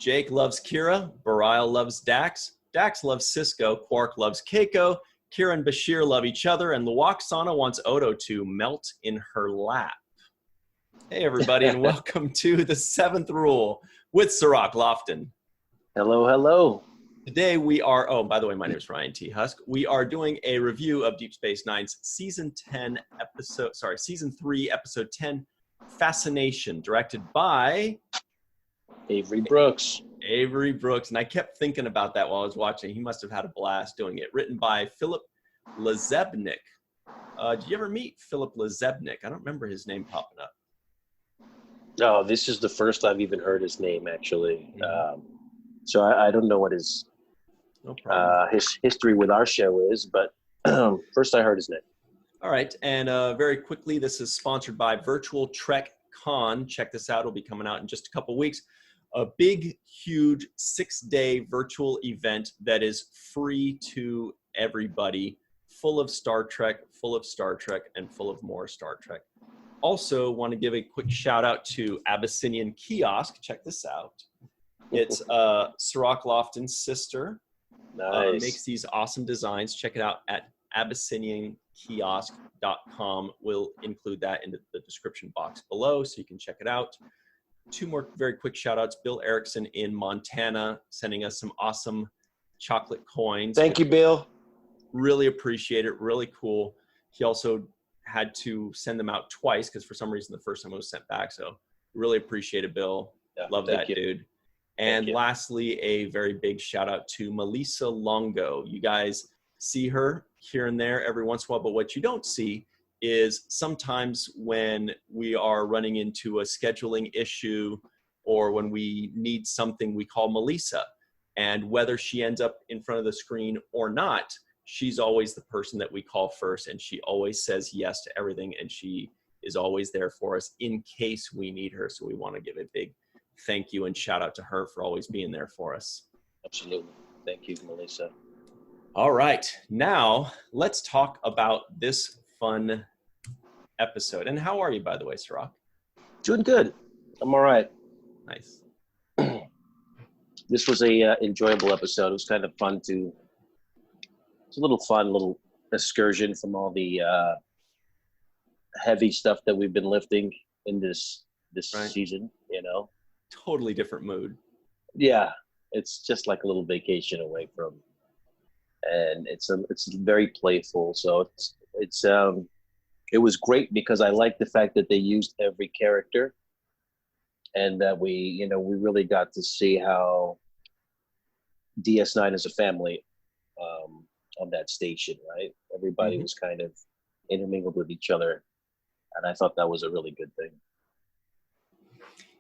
Jake loves Kira, Bareil loves Dax, Dax loves Sisko, Quark loves Keiko, Kira and Bashir love each other, and Luoxana wants Odo to melt in her lap. Hey everybody, and welcome to the 7th Rule with Cirroc Lofton. Hello, hello. Today we are, oh, by the way, my name is Ryan T. Husk. We are doing a review of Deep Space Nine's Season 3, Episode 10, Fascination, directed by... Avery Brooks. Avery Brooks. And I kept thinking about that while I was watching. He must have had a blast doing it. Written by Philip Lezebnik. Did you ever meet Philip Lezebnik? I don't remember his name popping up. Oh, this is the first I've even heard his name, actually. So I don't know what his history with our show is, but first I heard his name. All right. And very quickly, this is sponsored by Virtual Trek Con. Check this out. It'll be coming out in just a couple weeks. A big, huge 6-day virtual event that is free to everybody, full of Star Trek, and full of more Star Trek. Also, want to give a quick shout out to Abyssinian Kiosk. Check this out. It's Cirroc Lofton's sister. Nice. Makes these awesome designs. Check it out at abyssiniankiosk.com. We'll include that in the description box below so you can check it out. 2 more very quick shout outs. Bill Erickson in Montana sending us some awesome chocolate coins. Thank you, Bill. Really appreciate it. Really cool. He also had to send them out twice because for some reason the first time it was sent back. So really appreciate it, Bill. Yeah, love that, dude. And you. lastly, a very big shout out to Malissa Longo. You guys see her here and there every once in a while, but what you don't see is sometimes when we are running into a scheduling issue or when we need something, we call Malissa. And whether she ends up in front of the screen or not, she's always the person that we call first, and she always says yes to everything, and she is always there for us in case we need her. So we want to give a big thank you and shout out to her for always being there for us. Absolutely. Thank you, Melissa. All right. Now, let's talk about this fun episode. And how are you, by the way, Cirroc? Doing good. I'm all right. Nice. This was a enjoyable episode. It was kind of fun to... It's a little excursion from all the heavy stuff that we've been lifting in this season, you know? Totally different mood. Yeah. It's just like a little vacation away from... And it's very playful. So it was great because I like the fact that they used every character and that we really got to see how DS9 is a family on that station, right? Everybody was kind of intermingled with each other. And I thought that was a really good thing.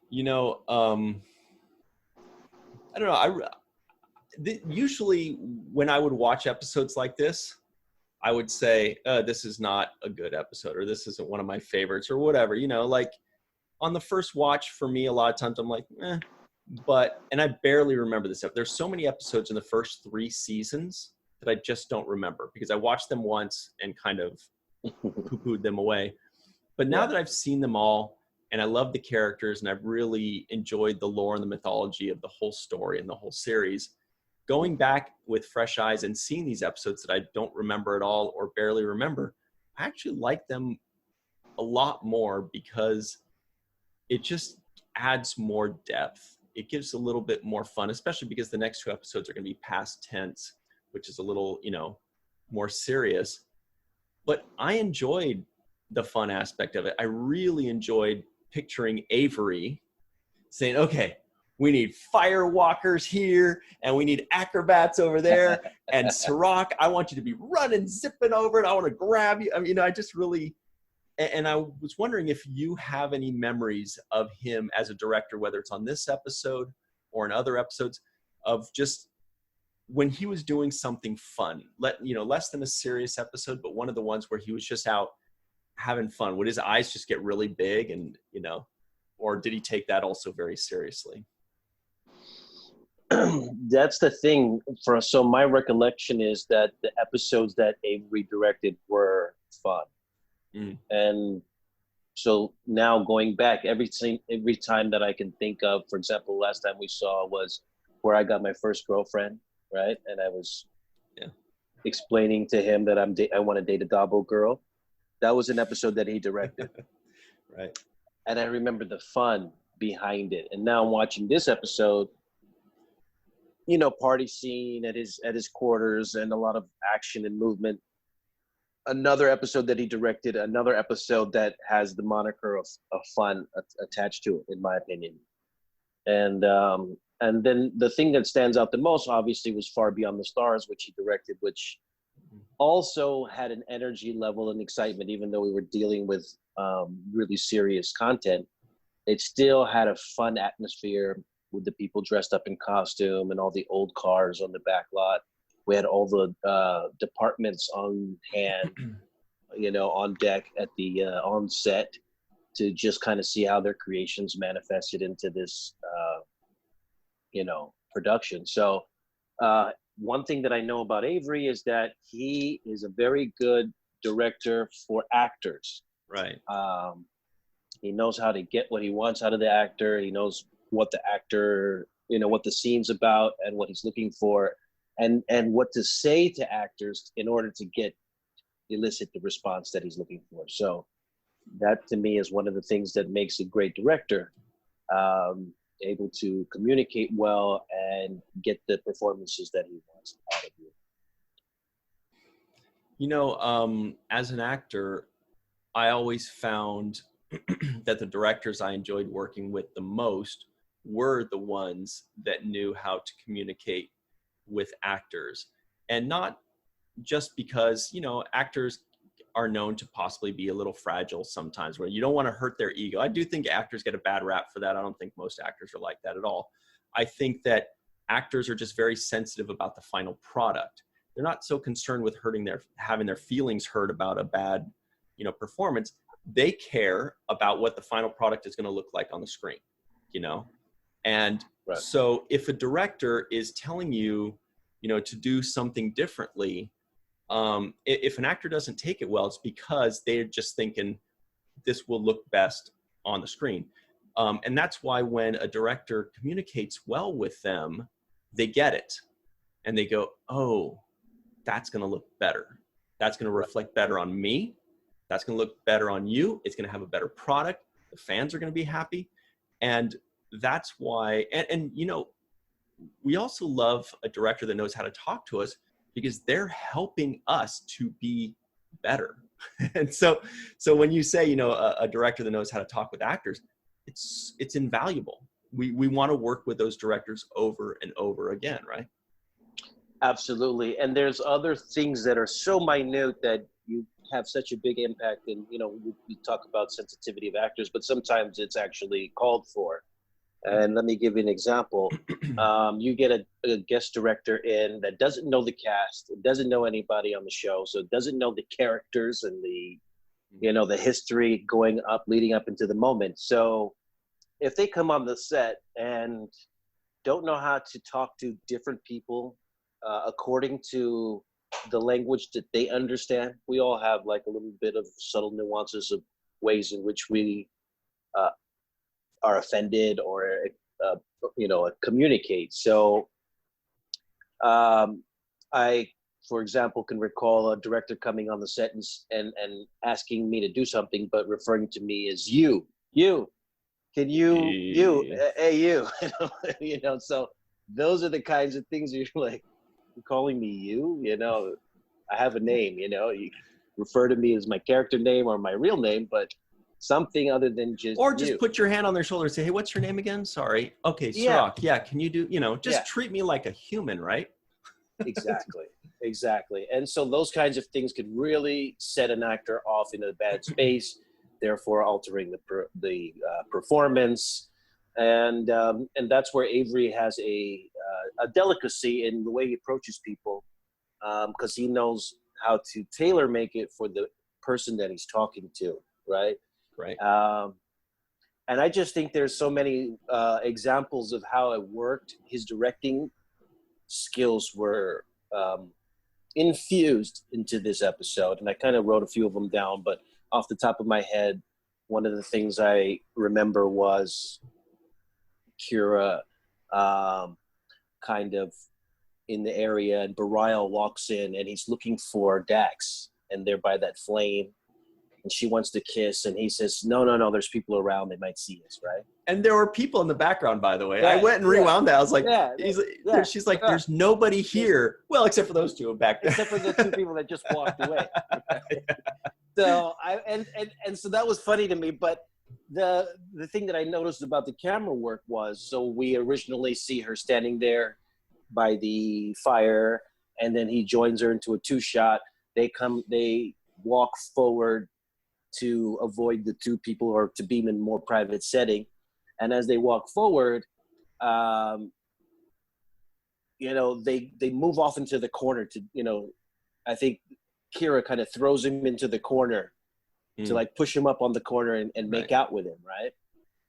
You know, I don't know. Usually when I would watch episodes like this, I would say, this is not a good episode, or this isn't one of my favorites, or whatever, you know, like on the first watch for me, a lot of times I'm like, and I barely remember this stuff. There's so many episodes in the first 3 seasons that I just don't remember because I watched them once and kind of poo-pooed them away. But now that I've seen them all and I love the characters and I've really enjoyed the lore and the mythology of the whole story and the whole series, going back with fresh eyes and seeing these episodes that I don't remember at all or barely remember, I actually like them a lot more because it just adds more depth. It gives a little bit more fun, especially because the next 2 episodes are going to be past tense, which is a little, more serious. But I enjoyed the fun aspect of it. I really enjoyed picturing Avery saying, okay, we need firewalkers here, and we need acrobats over there. And Cirroc, I want you to be running, zipping over, and I want to grab you. I mean, I just really, and I was wondering if you have any memories of him as a director, whether it's on this episode or in other episodes, of just when he was doing something fun, less than a serious episode, but one of the ones where he was just out having fun. Would his eyes just get really big and, or did he take that also very seriously? That's the thing for us. So my recollection is that the episodes that Avery directed were fun. And So now going back, every time that I can think of, for example, last time we saw was where I got my first girlfriend, right? And I was explaining to him that I want to date a Dabo girl. That was an episode that he directed. Right. And I remember the fun behind it. And now I'm watching this episode, you know, party scene at his quarters and a lot of action and movement. Another episode that he directed, another episode that has the moniker of fun attached to it, in my opinion. And then the thing that stands out the most, obviously, was Far Beyond the Stars, which he directed, which also had an energy level and excitement, even though we were dealing with really serious content. It still had a fun atmosphere with the people dressed up in costume and all the old cars on the back lot. We had all the departments on hand, you know, on deck at the on set to just kind of see how their creations manifested into this, you know, production. So one thing that I know about Avery is that he is a very good director for actors. Right. He knows how to get what he wants out of the actor. He knows what the actor, you know, what the scene's about and what he's looking for, and what to say to actors in order to elicit the response that he's looking for. So that to me is one of the things that makes a great director, able to communicate well and get the performances that he wants out of you. You know, as an actor, I always found that the directors I enjoyed working with the most were the ones that knew how to communicate with actors. And not just because, you know, actors are known to possibly be a little fragile sometimes, where you don't want to hurt their ego. I do think actors get a bad rap for that. I don't think most actors are like that at all. I think that actors are just very sensitive about the final product. They're not so concerned with having their feelings hurt about a bad, you know, performance. They care about what the final product is going to look like on the screen, you know? And right. So if a director is telling you, you know, to do something differently, if an actor doesn't take it well, it's because they're just thinking this will look best on the screen. And that's why when a director communicates well with them, they get it. And they go, oh, that's going to look better. That's going to reflect better on me. That's going to look better on you. It's going to have a better product. The fans are going to be happy. And that's why, and you know, we also love a director that knows how to talk to us, because they're helping us to be better. And so when you say, you know, a director that knows how to talk with actors, it's invaluable. We want to work with those directors over and over again, right? Absolutely. And there's other things that are so minute that you have such a big impact. And, you know, we talk about sensitivity of actors, but sometimes it's actually called for. And let me give you an example. You get a guest director in that doesn't know the cast, doesn't know anybody on the show, so doesn't know the characters and the, you know, the history leading up into the moment. So if they come on the set and don't know how to talk to different people according to the language that they understand, we all have like a little bit of subtle nuances of ways in which we are offended or you know, communicate. So I, for example, can recall a director coming on the set and asking me to do something, but referring to me as you, can you, hey, you, you know, so those are the kinds of things you're like, you're calling me you know, I have a name, you know, you refer to me as my character name or my real name, but something other than just or just put your hand on their shoulder and say, hey, what's your name again? Sorry. Okay, Cirroc. Yeah. Can you do, you know, just treat me like a human, right? Exactly. And so those kinds of things could really set an actor off in a bad space, therefore altering the performance. And that's where Avery has a delicacy in the way he approaches people, because he knows how to tailor make it for the person that he's talking to, right? Right. And I just think there's so many examples of how it worked. His directing skills were infused into this episode, and I kind of wrote a few of them down, but off the top of my head, one of the things I remember was Kira kind of in the area, and Bareil walks in and he's looking for Dax, and they're by that flame, and she wants to kiss, and he says, no, there's people around, they might see us, right? And there were people in the background, by the way. Yeah, I went and rewound that. I was like, she's like, there's nobody here. Well, except for those two back there. Except for the two people that just walked away. So so that was funny to me. But the thing that I noticed about the camera work was, so we originally see her standing there by the fire, and then he joins her into a 2-shot. They walk forward to avoid the two people, or to be in a more private setting. And as they walk forward, they move off into the corner to, I think Kira kind of throws him into the corner to like push him up on the corner and make out with him, right?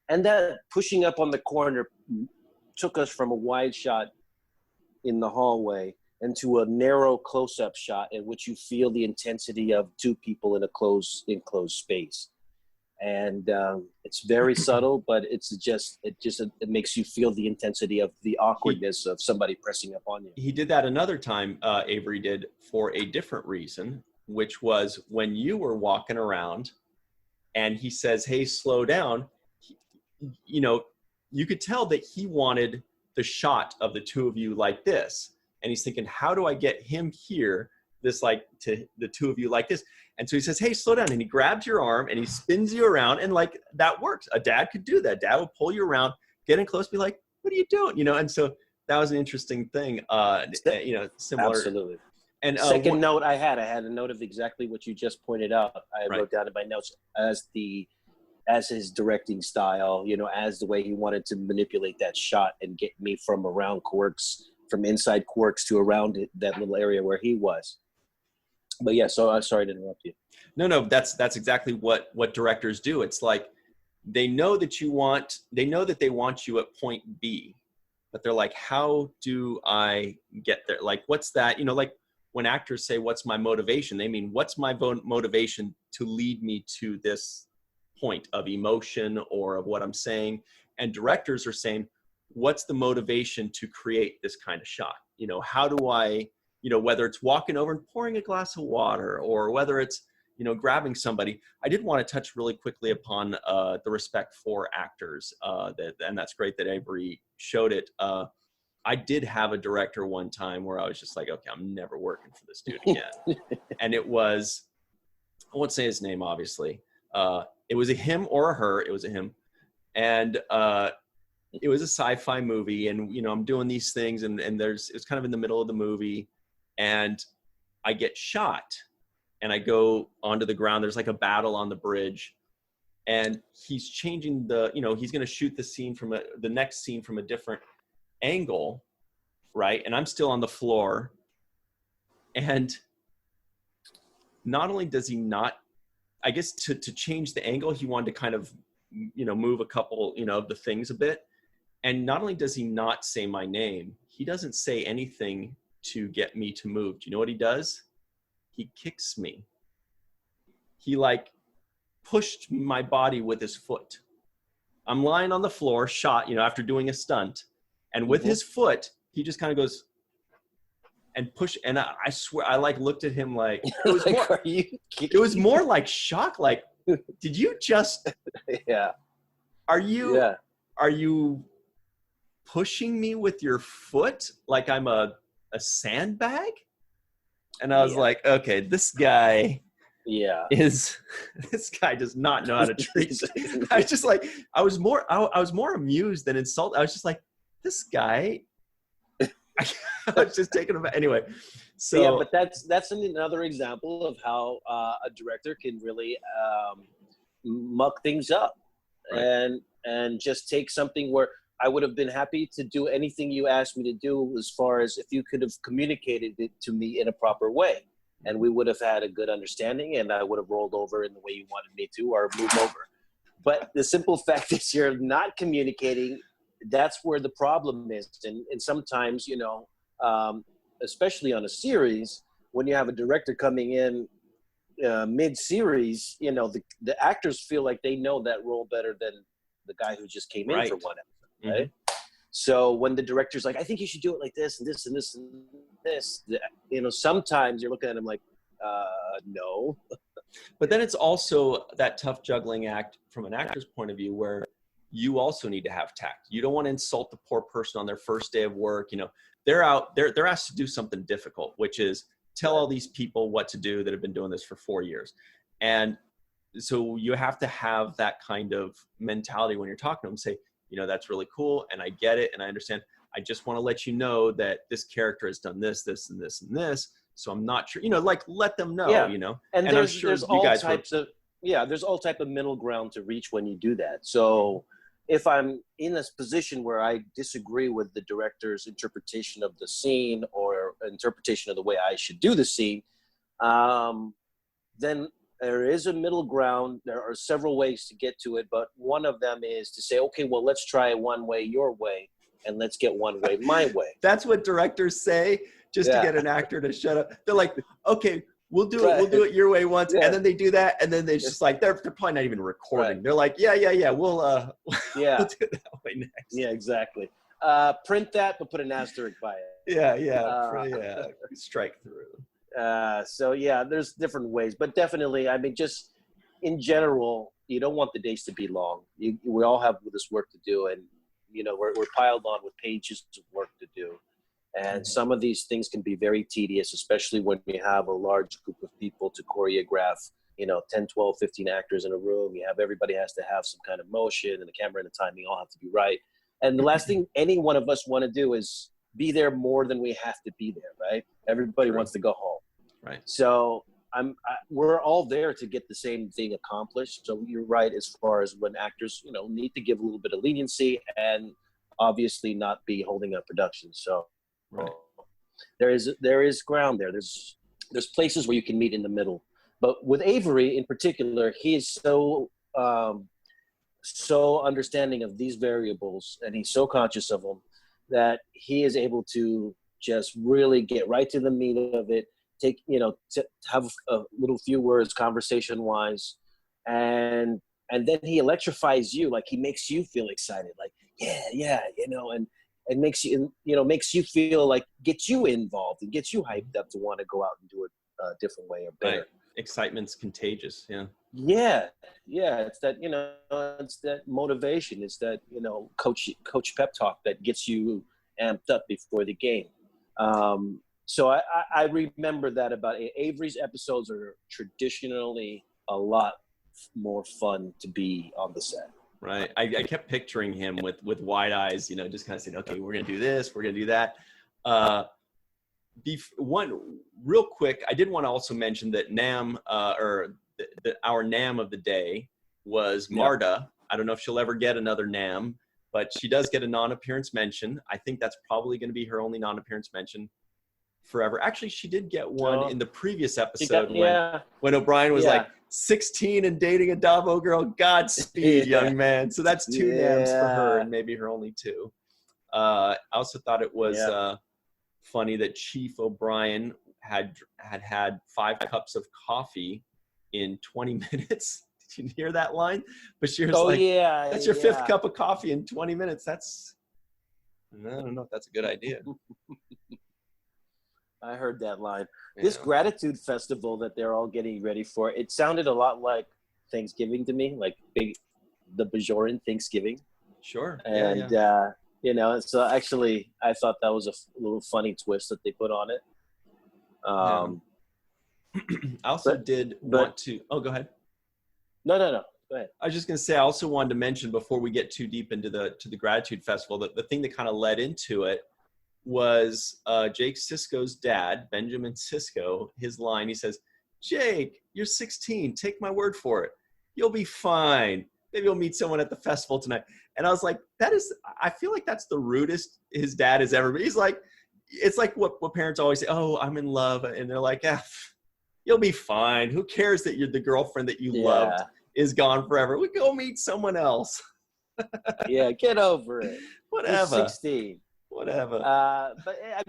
And that pushing up on the corner took us from a wide shot in the hallway into a narrow close-up shot in which you feel the intensity of two people in a enclosed space. And it's very subtle, but it makes you feel the intensity of the awkwardness of somebody pressing up on you. He did that another time, Avery did, for a different reason, which was when you were walking around and he says, hey, slow down. You could tell that he wanted the shot of the two of you like this. And he's thinking, how do I get him here, this like to the two of you like this? And so he says, hey, slow down. And he grabs your arm and he spins you around. And like, that works. A dad could do that. Dad would pull you around, get in close, be like, what are you doing? And so that was an interesting thing, similar. Absolutely. And second note I had a note of exactly what you just pointed out. I wrote down in my notes as his directing style, as the way he wanted to manipulate that shot and get me from inside Quarks to around that little area where he was. But yeah, so I'm sorry to interrupt you. No, that's exactly what directors do. It's like, they know that they want you at point B, but they're like, how do I get there? Like, what's that? Like when actors say, what's my motivation? They mean, what's my motivation to lead me to this point of emotion or of what I'm saying? And directors are saying, what's the motivation to create this kind of shot? How do I, whether it's walking over and pouring a glass of water, or whether it's, grabbing somebody. I did want to touch really quickly upon the respect for actors, and that's great that Avery showed it. I did have a director one time where I was just like, okay, I'm never working for this dude again. And it was, I won't say his name, obviously. It was a him or a her. It was a him. And it was a sci-fi movie, and I'm doing these things, and it's kind of in the middle of the movie, and I get shot, and I go onto the ground. There's like a battle on the bridge, and he's changing he's going to shoot the next scene from a different angle, right? And I'm still on the floor, and not only does he not, I guess to change the angle, he wanted to kind of move a couple of the things a bit. And not only does he not say my name, he doesn't say anything to get me to move. Do you know what he does? He kicks me. He like pushed my body with his foot. I'm lying on the floor, shot, after doing a stunt. And with his foot, he just kind of goes and push. And I swear, I like looked at him like, it was, it was more like shock. Like, did you just, yeah. Are you pushing me with your foot like I'm a sandbag? And I was like, okay, this guy this guy does not know how to treat. I was just like, I was more amused than insulted. I was just like, this guy, I was just taken aback. Anyway, so yeah, but that's another example of how a director can really muck things up, right? and just take something where I would have been happy to do anything you asked me to do, as far as if you could have communicated it to me in a proper way, and we would have had a good understanding, and I would have rolled over in the way you wanted me to, or moved over. But the simple fact is, you're not communicating. That's where the problem is. And sometimes, especially on a series, when you have a director coming in mid-series, you know, the actors feel like they know that role better than the guy who just came in for one episode, right? So when the director's like, I think you should do it like this and this and this and this, you know, sometimes you're looking at him like, no. But then it's also that tough juggling act from an actor's point of view where you also need to have tact. You don't want to insult the poor person on their first day of work. You know, they're asked to do something difficult, which is tell all these people what to do that have been doing this for 4 years. And so you have to have that kind of mentality when you're talking to them, say, you know, that's really cool. And I get it. And I understand. I just want to let you know that this character has done this, this, and this, and this. So I'm not sure, you know, like let them know, you know, and I'm sure there's all types of, there's all type of middle ground to reach when you do that. So if I'm in this position where I disagree with the director's interpretation of the scene or interpretation of the way I should do the scene, then there is a middle ground. There are several ways to get to it, but one of them is to say, okay, well, let's try it one way, your way, and let's get one way, my way. That's what directors say just to get an actor to shut up. They're like, okay, we'll do it your way once. And then they do that. And then they just like, they're probably not even recording. They're like, we'll do it that way next. Yeah, exactly. Print that, but put an asterisk by it. Yeah. Strike through. So yeah, there's different ways, but definitely, I mean, just in general, you don't want the days to be long. We all have this work to do, and you know, we're piled on with pages of work to do. And some of these things can be very tedious, especially when you have a large group of people to choreograph, you know, 10, 12, 15 actors in a room. Everybody has to have some kind of motion, and the camera and the timing all have to be right. And the last thing any one of us want to do is be there more than we have to be there, right? Everybody wants to go home. Right. So we're all there to get the same thing accomplished. So you're right as far as when actors, you know, need to give a little bit of leniency and obviously not be holding up production. So there is ground there. There's places where you can meet in the middle. But with Avery in particular, he is so understanding of these variables, and he's so conscious of them that he is able to just really get right to the meat of it. To have a little few words conversation wise, and then he electrifies you. Like he makes you feel excited, like you know, and makes you feel like, gets you involved and gets you hyped up to want to go out and do it a different way or better. Right. Excitement's contagious. Yeah. It's that, you know, it's that motivation. It's that, you know, coach pep talk that gets you amped up before the game. So I remember that about Avery's episodes are traditionally a lot more fun to be on the set. Right. I kept picturing him with wide eyes, you know, just kind of saying, okay, we're going to do this, we're going to do that. One real quick, I did want to also mention that Nam, our Nam of the day was Marta. I don't know if she'll ever get another Nam, but she does get a non-appearance mention. I think that's probably going to be her only non-appearance mention forever. Actually, she did get one in the previous episode when O'Brien was like 16 and dating a Davo girl. Godspeed, young man. So that's 2 Nams for her, and maybe her only 2. I also thought it was funny that Chief O'Brien had 5 cups of coffee in 20 minutes. Did you hear that line? Bashir's that's your 5th cup of coffee in 20 minutes. I don't know if that's a good idea. I heard that line. Yeah. This gratitude festival that they're all getting ready for, it sounded a lot like Thanksgiving to me, like the Bajoran Thanksgiving. Sure. And, you know, so actually I thought that was a little funny twist that they put on it. I also want to, go ahead. No. Go ahead. I was just going to say, I also wanted to mention before we get too deep into the gratitude festival, that the thing that kind of led into it was Jake Sisko's dad, Benjamin Sisko, his line. He says, Jake, you're 16. Take my word for it. You'll be fine. Maybe you'll meet someone at the festival tonight. And I was like, I feel like that's the rudest his dad has ever been. He's like, it's like what parents always say, oh, I'm in love. And they're like, you'll be fine. Who cares that the girlfriend that you loved is gone forever? We go meet someone else. Get over it. Whatever. You're 16. Whatever. But I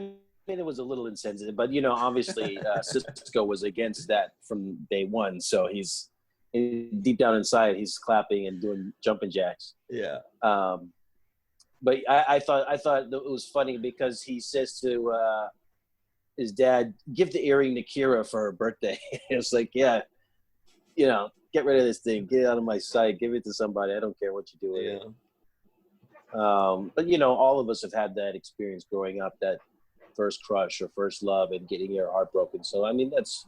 mean, it was a little insensitive, but obviously Sisko was against that from day one. So he's deep down inside, he's clapping and doing jumping jacks. Yeah. But I thought that it was funny because he says to his dad, "Give the earring to Kira for her birthday." It's like, yeah, get rid of this thing, get it out of my sight, give it to somebody. I don't care what you do with it. But all of us have had that experience growing up, that first crush or first love and getting your heart broken. So I mean, that's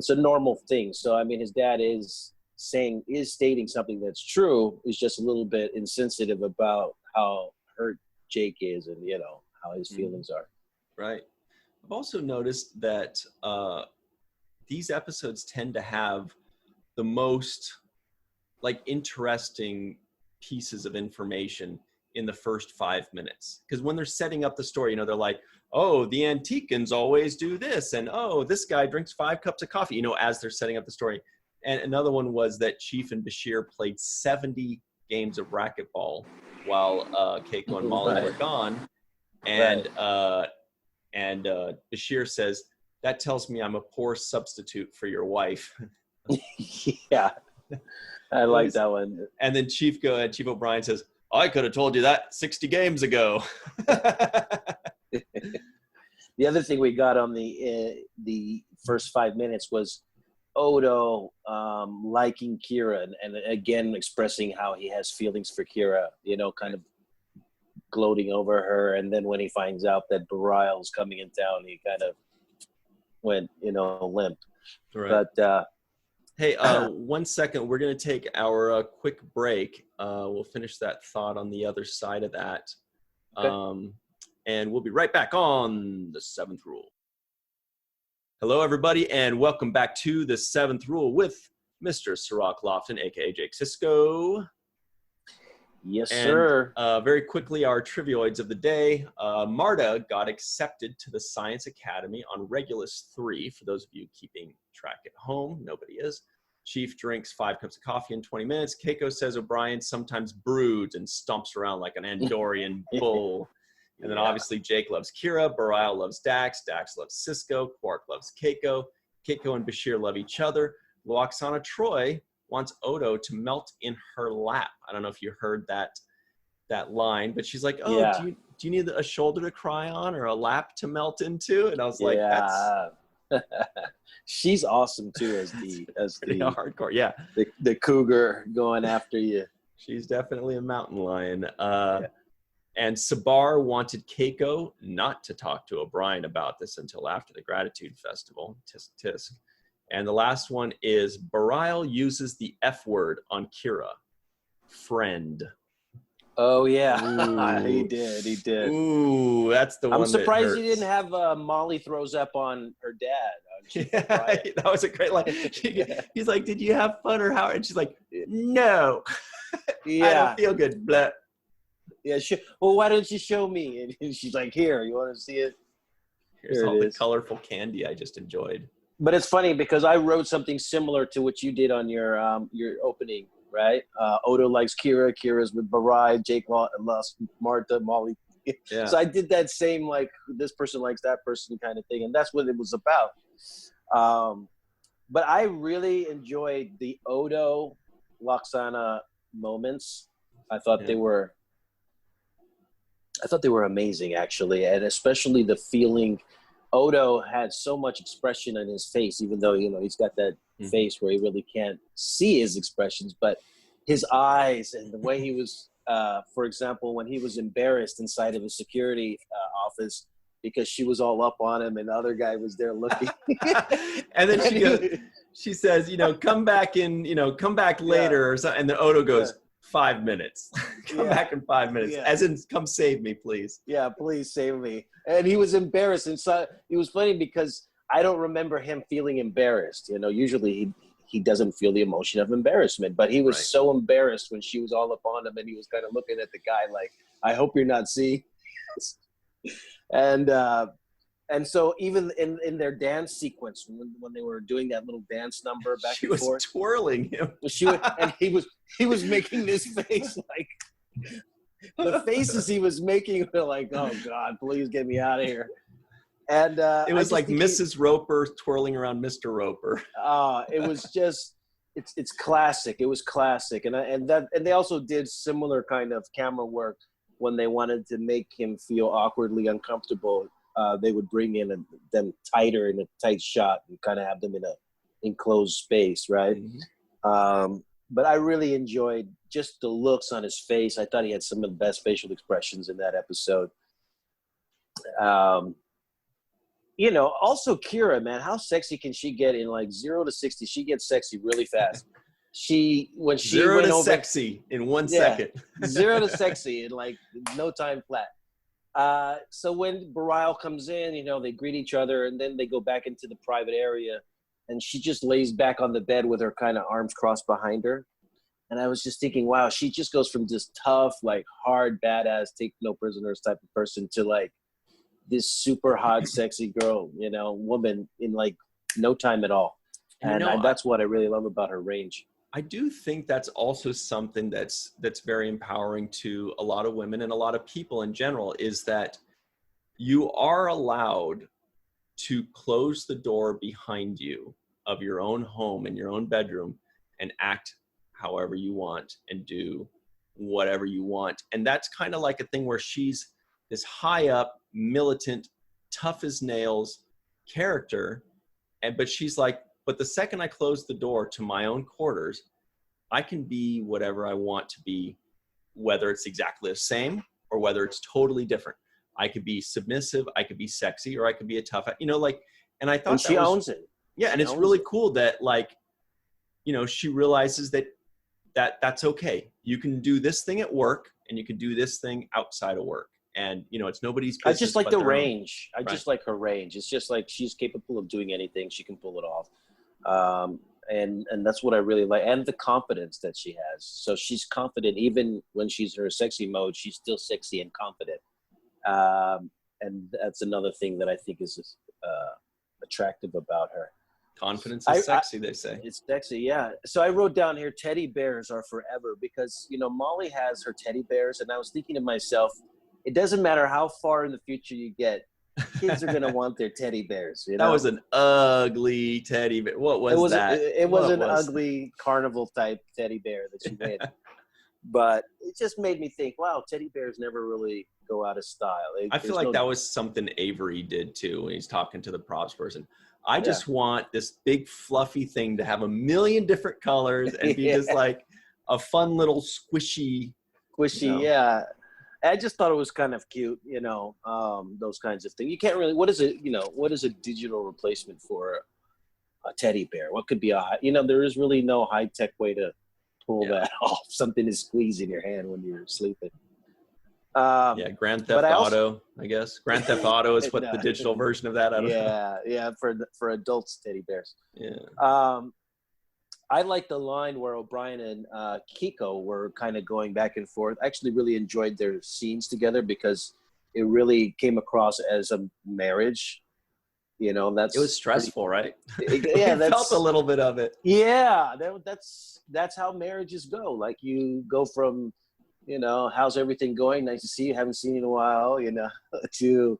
a normal thing. So I mean, his dad is stating something that's true, is just a little bit insensitive about how hurt Jake is and how his feelings are. Right. I've also noticed that these episodes tend to have the most interesting pieces of information in the first 5 minutes, because when they're setting up the story, they're like, oh, the Antiquans always do this, and oh, this guy drinks 5 cups of coffee, as they're setting up the story. And another one was that Chief and Bashir played 70 games of racquetball while Keiko and Molly were gone, and Bashir says, that tells me I'm a poor substitute for your wife. Yeah, I like that one. And then Chief O'Brien says, I could have told you that 60 games ago. The other thing we got on the first 5 minutes was Odo liking Kira and again expressing how he has feelings for Kira, kind of gloating over her. And then when he finds out that Barial's coming in town, he kind of went, limp. Right. But hey, 1 second. We're going to take our quick break. We'll finish that thought on the other side of that. Okay. And we'll be right back on The Seventh Rule. Hello, everybody, and welcome back to The Seventh Rule with Mr. Cirroc Lofton, a.k.a. Jake Sisko. Yes, sir. Very quickly, our trivioids of the day. Marta got accepted to the Science Academy on Regulus 3. For those of you keeping track at home, nobody is. Chief drinks 5 cups of coffee in 20 minutes. Keiko says O'Brien sometimes broods and stomps around like an Andorian bull. And then obviously Jake loves Kira, Barial loves Dax loves Sisko, Quark loves Keiko and Bashir love each other. Loxana Troy wants Odo to melt in her lap. I don't know if you heard that line, but she's like, oh, yeah. do you need a shoulder to cry on or a lap to melt into? And I was like, that's... She's awesome too as the hardcore, yeah. The cougar going after you. She's definitely a mountain lion. And Sabar wanted Keiko not to talk to O'Brien about this until after the Gratitude Festival, tisk tisk. And the last one is Barial uses the F word on Kira. Friend. Oh, yeah. He did. Ooh, that's the one. I'm surprised he didn't have Molly throws up on her dad. Yeah, that was a great line. He's like, did you have fun or how? And she's like, no. Yeah. I don't feel good. Blah. Yeah, well, why don't you show me? And she's like, here, you want to see it? Here's all the colorful candy I just enjoyed. But it's funny because I wrote something similar to what you did on your opening, right? Odo likes Kira, Kira's with Barai, Jake loves Marta, Molly. Yeah. So I did that same, like, this person likes that person kind of thing, and that's what it was about. But I really enjoyed the Odo Loxana moments. I thought they were amazing, actually, and especially the feeling. Odo had so much expression on his face, even though he's got that face where he really can't see his expressions, but his eyes and the way he was, for example, when he was embarrassed inside of a security office because she was all up on him and the other guy was there looking. And then she says, come back later, or something, and then Odo goes, 5 minutes. Come back in 5 minutes. Yeah. As in, come save me, please. Yeah, please save me. And he was embarrassed. And so it was funny because I don't remember him feeling embarrassed. Usually he doesn't feel the emotion of embarrassment. But he was so embarrassed when she was all up on him and he was kind of looking at the guy like, I hope you're not seeing this. And so even in their dance sequence, when they were doing that little dance number back and forth. She was twirling him. And he was making this face like the faces he was making were like, oh God, please get me out of here. And it was like Mrs. Roper twirling around Mr. Roper. It was just it's classic. It was classic, and they also did similar kind of camera work when they wanted to make him feel awkwardly uncomfortable. They would bring in them tighter in a tight shot and kind of have them in a enclosed space, right? Mm-hmm. But I really enjoyed just the looks on his face. I thought he had some of the best facial expressions in that episode. You know, also Kira, man, how sexy can she get in like 0 to 60? She gets sexy really fast. When she 0 went to over, sexy in 1 second. 0 to sexy in like no time flat. So when Bareil comes in, you know, they greet each other and then they go back into the private area and she just lays back on the bed with her kind of arms crossed behind her. And I was just thinking, wow, she just goes from this tough, like hard, badass, take no prisoners type of person to like this super hot, sexy girl, you know, woman in like no time at all. And that's what I really love about her range. I do think that's also something that's very empowering to a lot of women and a lot of people in general, is that you are allowed to close the door behind you of your own home and your own bedroom and act however you want and do whatever you want. And that's kind of like a thing where she's this high up, militant, tough as nails character. But she's like, but the second I close the door to my own quarters, I can be whatever I want to be, whether it's exactly the same or whether it's totally different. I could be submissive, I could be sexy, or I could be a tough, you know, like, and I thought and she owns it. Yeah. And it's really cool that, like, you know, she realizes that's okay. You can do this thing at work and you can do this thing outside of work. And, you know, it's nobody's business. I just like the range. I just like her range. It's just like she's capable of doing anything. She can pull it off. And that's what I really like. And the confidence that she has. So she's confident. Even when she's in her sexy mode, she's still sexy and confident. And that's another thing that I think is attractive about her. Confidence is sexy, they say. It's sexy, yeah. So I wrote down here, teddy bears are forever, because, you know, Molly has her teddy bears. And I was thinking to myself, it doesn't matter how far in the future you get, kids are going to want their teddy bears. You know? That was an ugly teddy bear. What was that? It was an ugly carnival type teddy bear that she made. But it just made me think, wow, teddy bears never really go out of style. I feel like that was something Avery did too when he's talking to the props person. I just want this big fluffy thing to have a million different colors and be just like a fun little squishy. You know. Yeah. I just thought it was kind of cute, you know, those kinds of things. You can't really, what is a digital replacement for a teddy bear? What could be there is really no high-tech way to pull that off. Something to squeeze in your hand when you're sleeping. Grand Theft Auto, I guess. Grand Theft Auto is what the digital version of that. I don't know. Yeah, for adults, teddy bears. Yeah. I like the line where O'Brien and Kiko were kind of going back and forth. I actually really enjoyed their scenes together because it really came across as a marriage. You know, it was stressful, right? Yeah, that felt a little bit of it. Yeah, that's how marriages go. Like you go from, you know, how's everything going? Nice to see you. Haven't seen you in a while. You know, to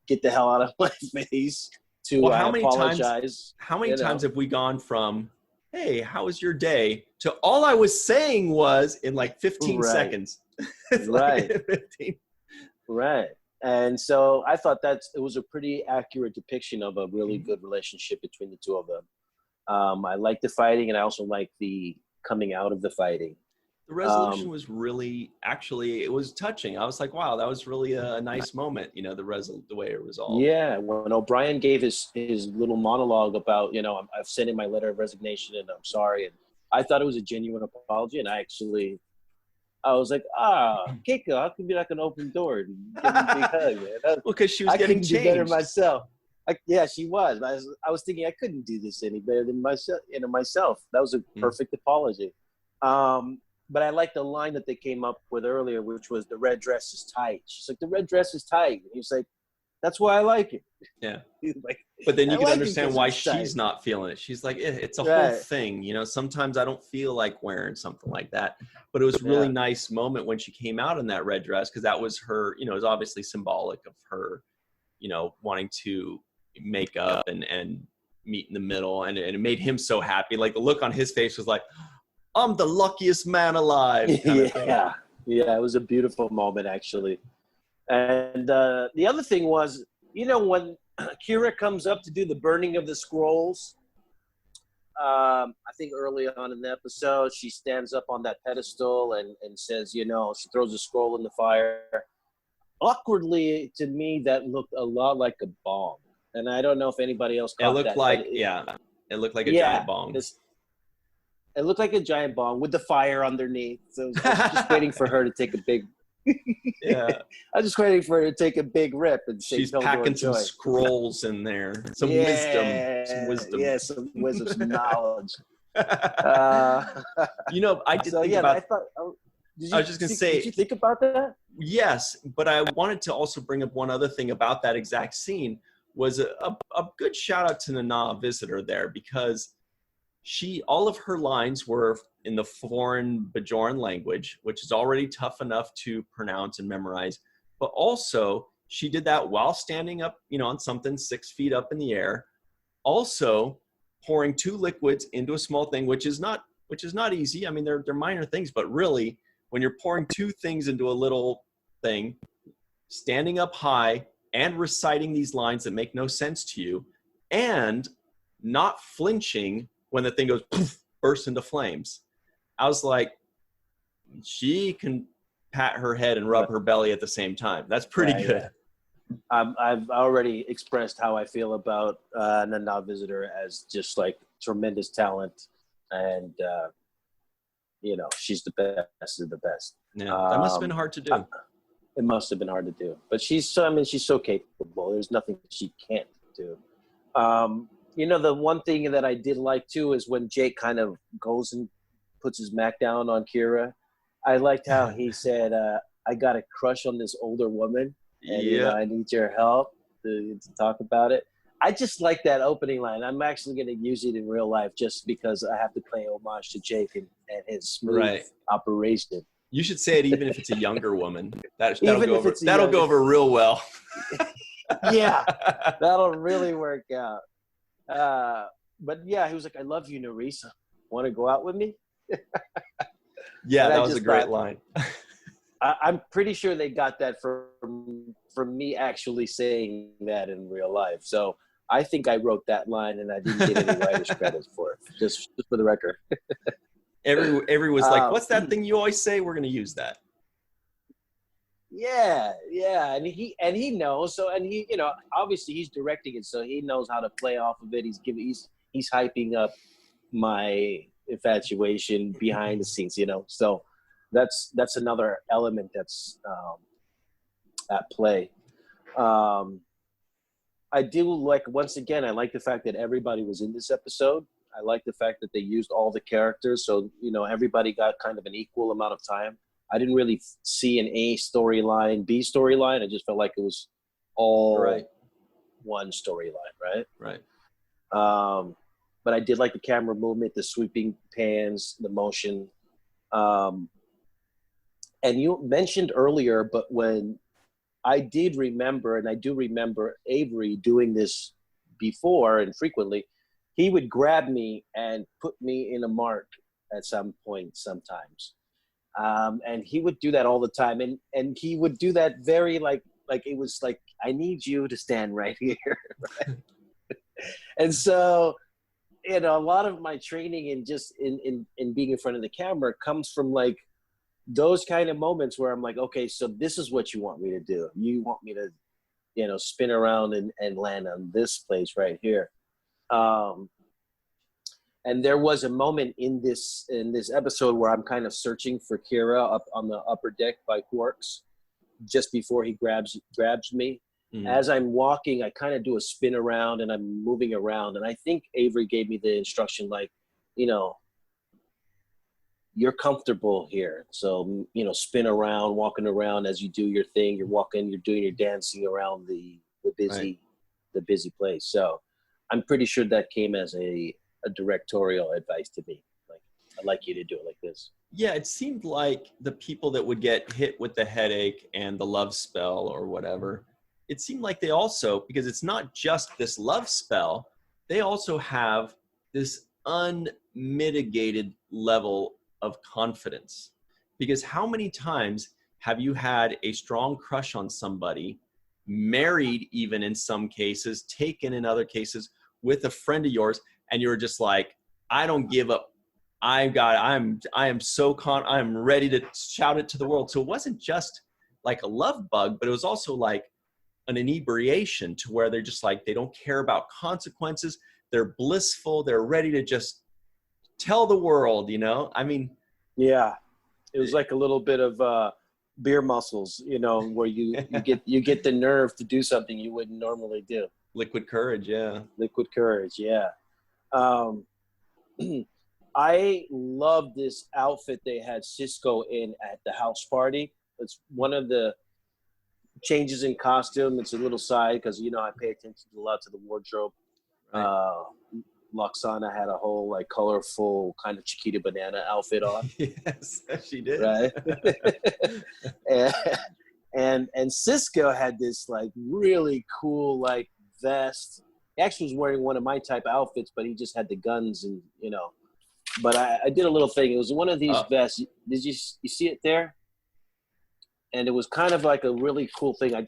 get the hell out of my face. To how many apologize. How many times have we gone from, hey, how was your day, to all I was saying was in like 15 seconds. Right. 15. Right. And so I thought it was a pretty accurate depiction of a really good relationship between the two of them. I liked the fighting, and I also liked the coming out of the fighting. The resolution was really, actually, it was touching. I was like, wow, that was really a nice moment, you know, the way it resolved. Yeah, when O'Brien gave his little monologue about, you know, I've sent in my letter of resignation and I'm sorry. And I thought it was a genuine apology. And I was like, Keiko, how come you're not going to open the door and give him a big hug? Man? Well, because she was getting changed. I couldn't do better myself. Yeah, she was. I was thinking I couldn't do this any better than myself. That was a perfect apology. But I like the line that they came up with earlier, which was the red dress is tight. She's like, the red dress is tight. And he's like, that's why I like it. Yeah. Like, but then you can understand why she's not feeling it. She's like, it's a whole thing. You know, sometimes I don't feel like wearing something like that. But it was a really nice moment when she came out in that red dress, because that was her, you know, it was obviously symbolic of her wanting to make up and meet in the middle, and it made him so happy. Like the look on his face was like, I'm the luckiest man alive. Yeah, it was a beautiful moment actually. And the other thing was, when Kira comes up to do the burning of the scrolls, I think early on in the episode, she stands up on that pedestal and says, she throws a scroll in the fire. Awkwardly, to me, that looked a lot like a bomb. And I don't know if anybody else caught that. It looked like a giant bong. It looked like a giant bong with the fire underneath. So I was just waiting for her to take a big I was just waiting for her to take a big rip and say, she's packing some scrolls in there, some wisdom. Yeah, some wisdom, some knowledge. I did think about. I was just gonna say. Did you think about that? Yes, but I wanted to also bring up one other thing about that exact scene. Was a good shout out to Nana Visitor there, because all of her lines were in the foreign Bajoran language, which is already tough enough to pronounce and memorize. But also, she did that while standing up, on something 6 feet up in the air. Also, pouring 2 liquids into a small thing, which is not easy. I mean, they're minor things, but really, when you're pouring 2 things into a little thing, standing up high and reciting these lines that make no sense to you, and not flinching when the thing goes poof, bursts into flames. I was like, she can pat her head and rub her belly at the same time. That's pretty good. Yeah. I've already expressed how I feel about Nana Visitor as just like tremendous talent, and she's the best of the best. Yeah, that must have been hard to do. It must have been hard to do, but she's so capable. There's nothing she can't do. The one thing that I did like too is when Jake kind of goes and puts his Mac down on Kira. I liked how he said, I got a crush on this older woman, and I need your help to talk about it. I just like that opening line. I'm actually going to use it in real life just because I have to pay homage to Jake and his smooth operation. You should say it even if it's a younger woman. That'll go over real well. Yeah, that'll really work out. But yeah, he was like, I love you, Nerissa. Want to go out with me? Yeah, that was a great line. I'm pretty sure they got that from me actually saying that in real life. So I think I wrote that line and I didn't get any writer's credits for it, just for the record. Every was like, what's that thing you always say? We're going to use that. Yeah. And he knows. So, and he, obviously he's directing it, so he knows how to play off of it. He's hyping up my infatuation behind the scenes, so that's another element that's at play. I do like, once again, I like the fact that everybody was in this episode. I like the fact that they used all the characters, so everybody got kind of an equal amount of time. I didn't really see an A storyline, B storyline. I just felt like it was all one storyline, right. But I did like the camera movement, the sweeping pans, the motion. And you mentioned earlier, but when I did remember, and I do remember Avery doing this before and frequently, he would grab me and put me in a mark at some point sometimes. And he would do that all the time. And he would do that very like it was like, I need you to stand right here. Right? And so, a lot of my training in just in being in front of the camera comes from like those kind of moments where I'm like, okay, so this is what you want me to do. You want me to, spin around and land on this place right here. And there was a moment in this episode where I'm kind of searching for Kira up on the upper deck by Quarks just before he grabs me. Mm-hmm. As I'm walking, I kind of do a spin around and I'm moving around. And I think Avery gave me the instruction, like, you're comfortable here. So, spin around, walking around as you do your thing. You're walking, you're doing your dancing around the busy place. So I'm pretty sure that came as a directorial advice to me. Like, I'd like you to do it like this. Yeah, it seemed like the people that would get hit with the headache and the love spell or whatever, it seemed like they also, because it's not just this love spell, they also have this unmitigated level of confidence. Because how many times have you had a strong crush on somebody, married even in some cases, taken in other cases, with a friend of yours, and you're just like, I don't give up. I am ready to shout it to the world. So it wasn't just like a love bug, but it was also like an inebriation, to where they're just like, they don't care about consequences. They're blissful. They're ready to just tell the world, you know? I mean, yeah, it was like a little bit of beer muscles, you know, where you get the nerve to do something you wouldn't normally do. liquid courage. Yeah. Liquid courage. Yeah. I love this outfit they had Sisko in at the house party. It's one of the changes in costume. It's a little side because, you know, I pay attention a lot to the wardrobe. Right. Loxana had a whole like colorful kind of Chiquita Banana outfit on. Yes, she did. Right. and Sisko had this like really cool like vest. He actually was wearing one of my type of outfits, but he just had the guns and, you know. But I did a little thing. It was one of these vests. Did you see it there? And it was kind of like a really cool thing. I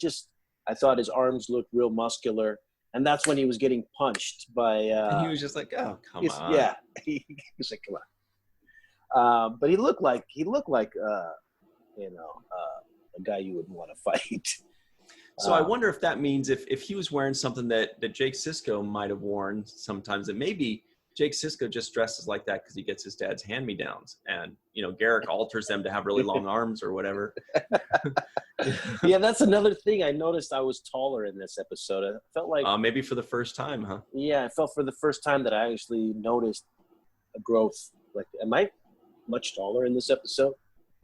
thought his arms looked real muscular. And that's when he was getting punched by. And he was just like, "Oh, come on!" Yeah, he was like, "Come on." But he looked like you know, a guy you would want to fight. So I wonder if that means if he was wearing something that Jake Sisko might have worn sometimes, that maybe Jake Sisko just dresses like that because he gets his dad's hand-me-downs, and you know, Garrick alters them to have really long arms or whatever. Yeah, that's another thing I noticed. I was taller in this episode. I felt like maybe for the first time, huh? Yeah, I felt for the first time that I actually noticed a growth. Like, am I much taller in this episode?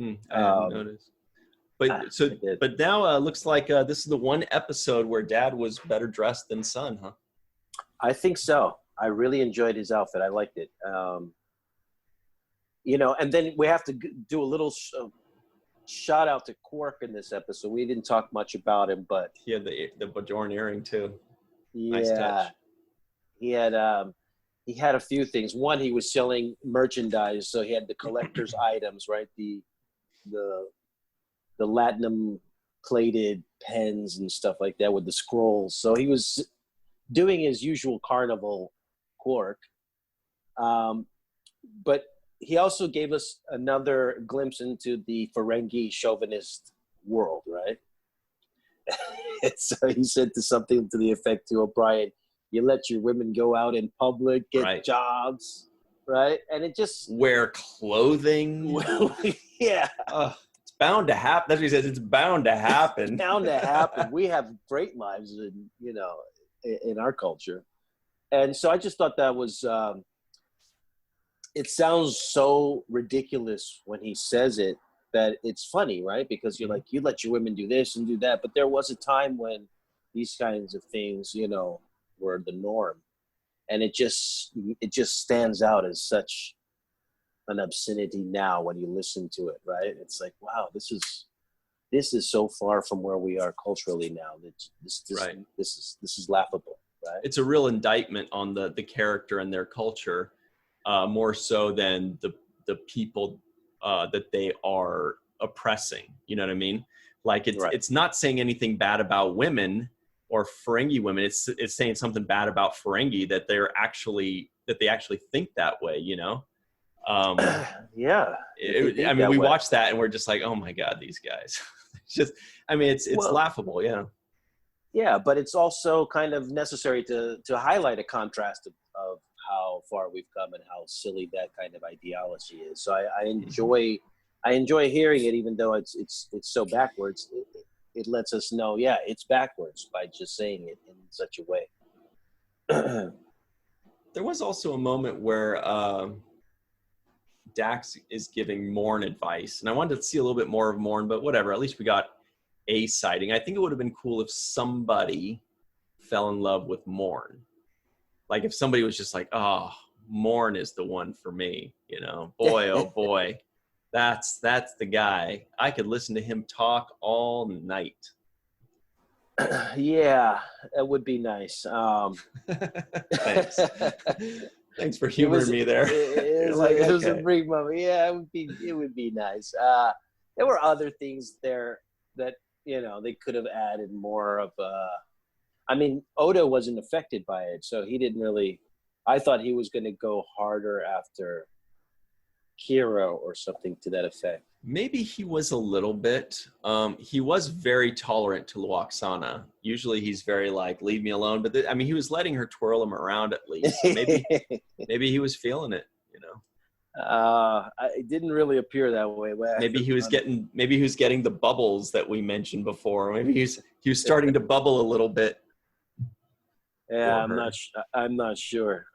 I haven't noticed. But now looks like this is the one episode where Dad was better dressed than Son, huh? I think so. I really enjoyed his outfit. I liked it. You know, and then we have to do a little shout out to Quark in this episode. We didn't talk much about him, but he had the Bajorn earring too. Yeah, nice touch. He had a few things. One, he was selling merchandise, so he had the collector's items, right? The latinum plated pens and stuff like that with the scrolls. So he was doing his usual carnival Quark. But he also gave us another glimpse into the Ferengi chauvinist world, right? So he said something to the effect to O'Brien, you let your women go out in public, get jobs, right? And it just... wear clothing. Yeah. It's bound to happen. That's what he says. It's bound to happen. It's bound to happen. We have great lives in, you know, in our culture. And so I just thought that was... it sounds so ridiculous when he says it that it's funny, right? Because you're like, you let your women do this and do that. But there was a time when these kinds of things, you know, were the norm. And it just stands out as such an obscenity now when you listen to it, right? It's like, wow, this is so far from where we are culturally now. That this is laughable, right? It's a real indictment on the character and their culture. More so than the people that they are oppressing. You know what I mean? Like it's not saying anything bad about women or Ferengi women. It's saying something bad about Ferengi that they actually think that way. You know? Yeah. I mean, we watch that and we're just like, oh my God, these guys. It's laughable. Yeah. Yeah, but it's also kind of necessary to highlight a contrast of how far we've come and how silly that kind of ideology is. So I enjoy hearing it, even though it's so backwards. It lets us know, yeah, it's backwards by just saying it in such a way. There was also a moment where Dax is giving Morn advice, and I wanted to see a little bit more of Morn, but whatever. At least we got a sighting. I think it would have been cool if somebody fell in love with Morn. Like if somebody was just like, oh, Morn is the one for me, you know, boy, oh boy, that's the guy. I could listen to him talk all night. Yeah, that would be nice. Thanks. Thanks for humoring me there. It was a brief moment. Yeah, it would be nice. There were other things there that, they could have added more of. I mean, Odo wasn't affected by it, so he didn't really. I thought he was going to go harder after Kira or something to that effect. Maybe he was a little bit. He was very tolerant to Lwaxana. Usually he's very like, leave me alone. But he was letting her twirl him around at least. So maybe he was feeling it, It didn't really appear that way. Maybe he was getting the bubbles that we mentioned before. Maybe he was starting to bubble a little bit. Yeah, I'm not sure.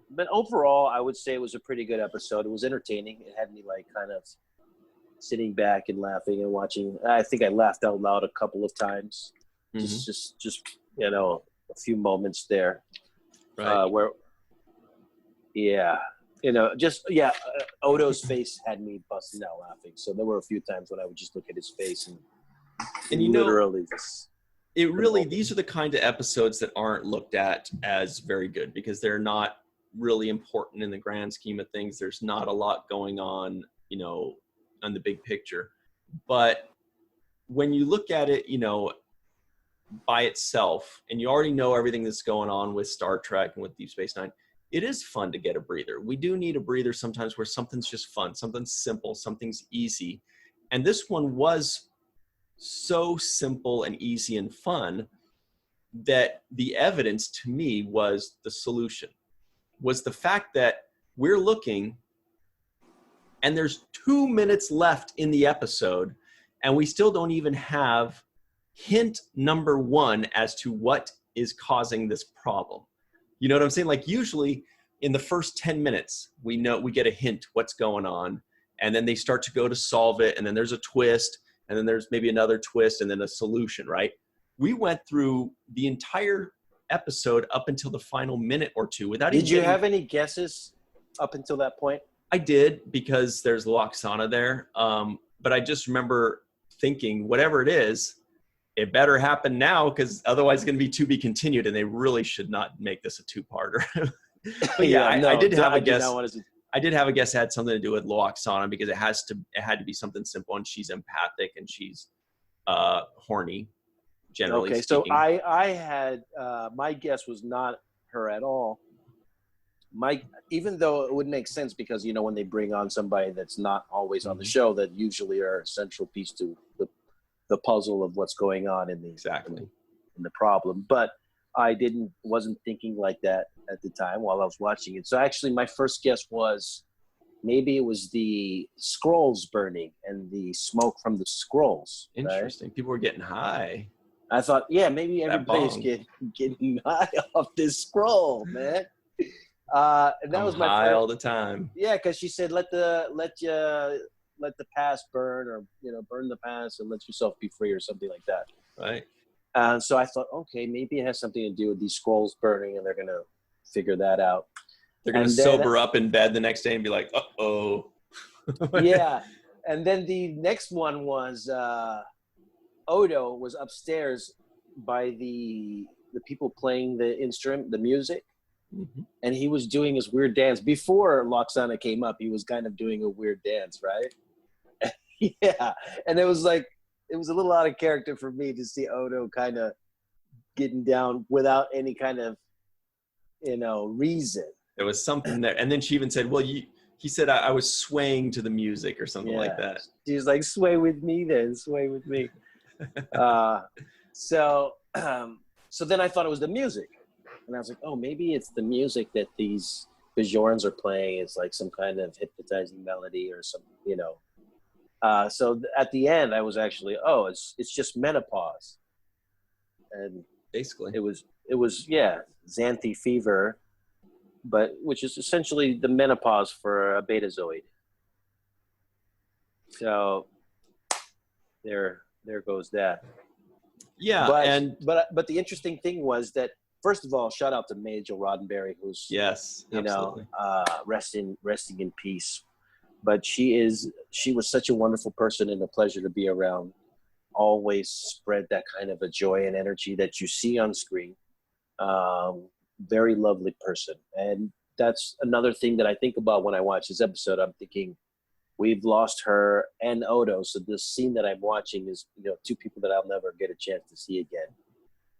But overall, I would say it was a pretty good episode. It was entertaining. It had me like kind of sitting back and laughing and watching. I think I laughed out loud a couple of times. Mm-hmm. Just a few moments there, right. Where, Odo's face had me busting out laughing. So there were a few times when I would just look at his face and literally just. These are the kind of episodes that aren't looked at as very good because they're not really important in the grand scheme of things. There's not a lot going on, on the big picture. But when you look at it, by itself, and you already know everything that's going on with Star Trek and with Deep Space Nine, it is fun to get a breather. We do need a breather sometimes where something's just fun, something's simple, something's easy. And this one was so simple and easy and fun that the evidence to me was the solution, was the fact that we're looking and there's 2 minutes left in the episode and we still don't even have hint number 1 as to what is causing this problem. You know what I'm saying? Like usually in the first 10 minutes, we get a hint what's going on, and then they start to go to solve it, and then there's a twist, and then there's maybe another twist, and then a solution, right? We went through the entire episode up until the final minute or two without even. Did you have any guesses up until that point? I did, because there's Lwaxana there. But I just remember thinking, whatever it is, it better happen now, because otherwise it's going to be to be continued, and they really should not make this a two-parter. But I did have a guess. I did have a guess it had something to do with Lwaxana, because it had to be something simple, and she's empathic and she's horny, generally speaking. So I had my guess was not her at all. Even though it would make sense, because when they bring on somebody that's not always on the show, that usually are a central piece to the puzzle of what's going on in the problem. But I wasn't thinking like that at the time while I was watching it. So actually my first guess was maybe it was the scrolls burning and the smoke from the scrolls. Interesting. Right? People were getting high. I thought, maybe everybody's getting high off this scroll, man. And that was my high all the time. Yeah, because she said, let the past burn, or burn the past and let yourself be free, or something like that. Right. And so I thought, okay, maybe it has something to do with these scrolls burning, and they're gonna figure that out. They're gonna sober up in bed the next day and be like, uh-oh. Yeah. And then the next one was Odo was upstairs by the people playing the instrument, the music. Mm-hmm. And he was doing his weird dance. Before Lwaxana came up, he was kind of doing a weird dance, right? Yeah. And it was a little out of character for me to see Odo kind of getting down without any kind of, reason. There was something there. And then she even said, well, he said, I was swaying to the music or something like that. She was like, sway with me then, sway with me. So then I thought it was the music. And I was like, oh, maybe it's the music that these Bajorans are playing. It's like some kind of hypnotizing melody or some, So at the end, I was actually, it's just menopause. And basically it was Xanthi fever, but which is essentially the menopause for a betazoid. So there goes that. Yeah. But the interesting thing was that, first of all, shout out to Major Roddenberry, who's resting in peace. But she was such a wonderful person and a pleasure to be around. always spread that kind of a joy and energy that you see on screen. Very lovely person. And that's another thing that I think about when I watch this episode. I'm thinking, we've lost her and Odo. So this scene that I'm watching is, two people that I'll never get a chance to see again.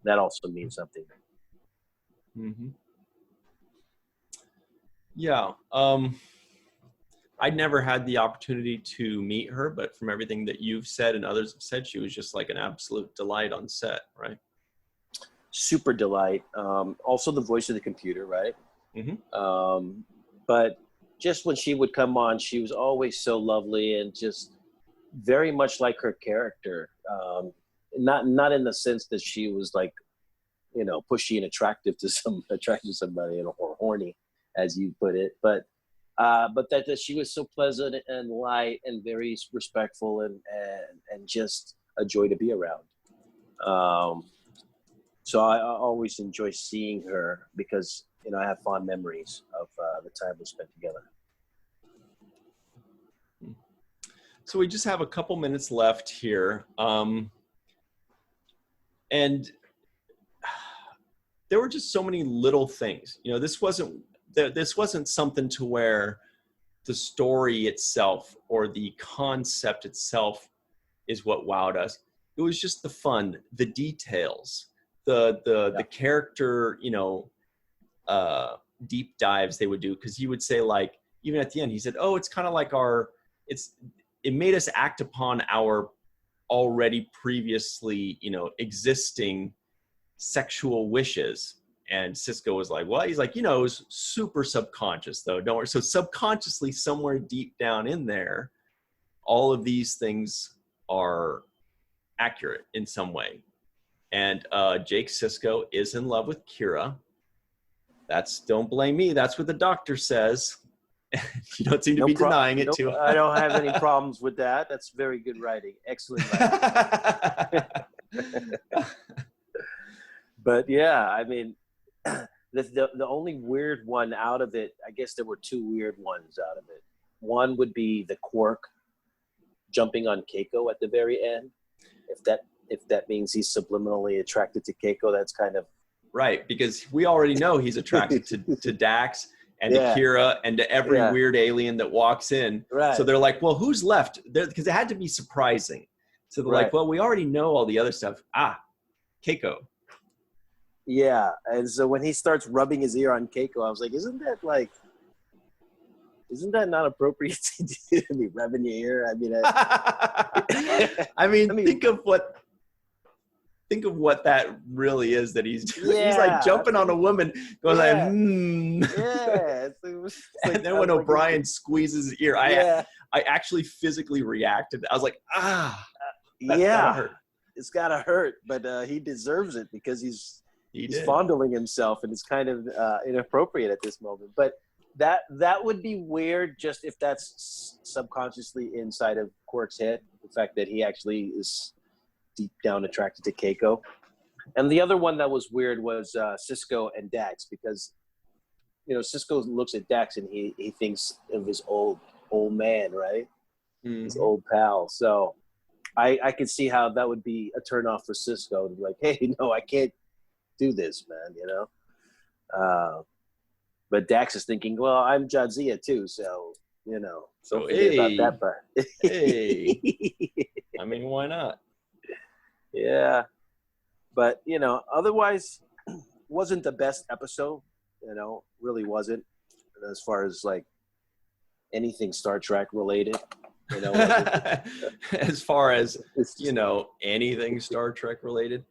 That also means something. Mm-hmm. Yeah. I never had the opportunity to meet her, but from everything that you've said and others have said, she was just like an absolute delight on set, right? Super delight. Also the voice of the computer, right? Mm-hmm. But just when she would come on, she was always so lovely and just very much like her character. Not in the sense that she was like, pushy and attractive to somebody or horny, as you put it, but that she was so pleasant and light and very respectful and just a joy to be around. So I always enjoy seeing her because, I have fond memories of the time we spent together. So we just have a couple minutes left here. And there were just so many little things. This wasn't something to where the story itself or the concept itself is what wowed us. It was just the fun, the details, the character, deep dives they would do. Because he would say, like, even at the end, he said, "Oh, it's kind of like it made us act upon our already previously, existing sexual wishes." And Sisko was like, "Well," he's like, "it was super subconscious though. Don't worry." So subconsciously, somewhere deep down in there, all of these things are accurate in some way. And Jake Sisko is in love with Kira. Don't blame me. That's what the doctor says. You don't seem to be denying it too. I don't have any problems with that. That's very good writing. Excellent writing. But yeah, I mean, the only weird one out of it, I guess there were two weird ones out of it. One would be the Quark jumping on Keiko at the very end. If that means he's subliminally attracted to Keiko, that's kind of right, because we already know he's attracted to Dax and to Kira and to every weird alien that walks in. Right. So they're like, well, who's left? Because it had to be surprising. So they're like, well, we already know all the other stuff. Keiko. Yeah, and so when he starts rubbing his ear on Keiko, I was like, isn't that not appropriate to do? To be rubbing your ear? I mean, think of what that really is that he's doing. He's like jumping on a woman, going like, Yeah. And then when O'Brien squeezes his ear, I actually physically reacted. I was like, gotta hurt. It's gotta hurt, but he deserves it because he's fondling himself, and it's kind of inappropriate at this moment. But that would be weird, just if that's subconsciously inside of Quark's head, the fact that he actually is deep down attracted to Keiko. And the other one that was weird was Sisko and Dax, because Sisko looks at Dax and he thinks of his old man, right? Mm-hmm. His old pal. So I could see how that would be a turnoff for Sisko to be like, hey, no, I can't do this, man, but Dax is thinking, well, I'm Jadzia too, so so about that part. Hey, I mean, why not? Yeah, but otherwise, wasn't the best episode. Really wasn't, as far as like anything Star Trek related. As far as anything Star Trek related.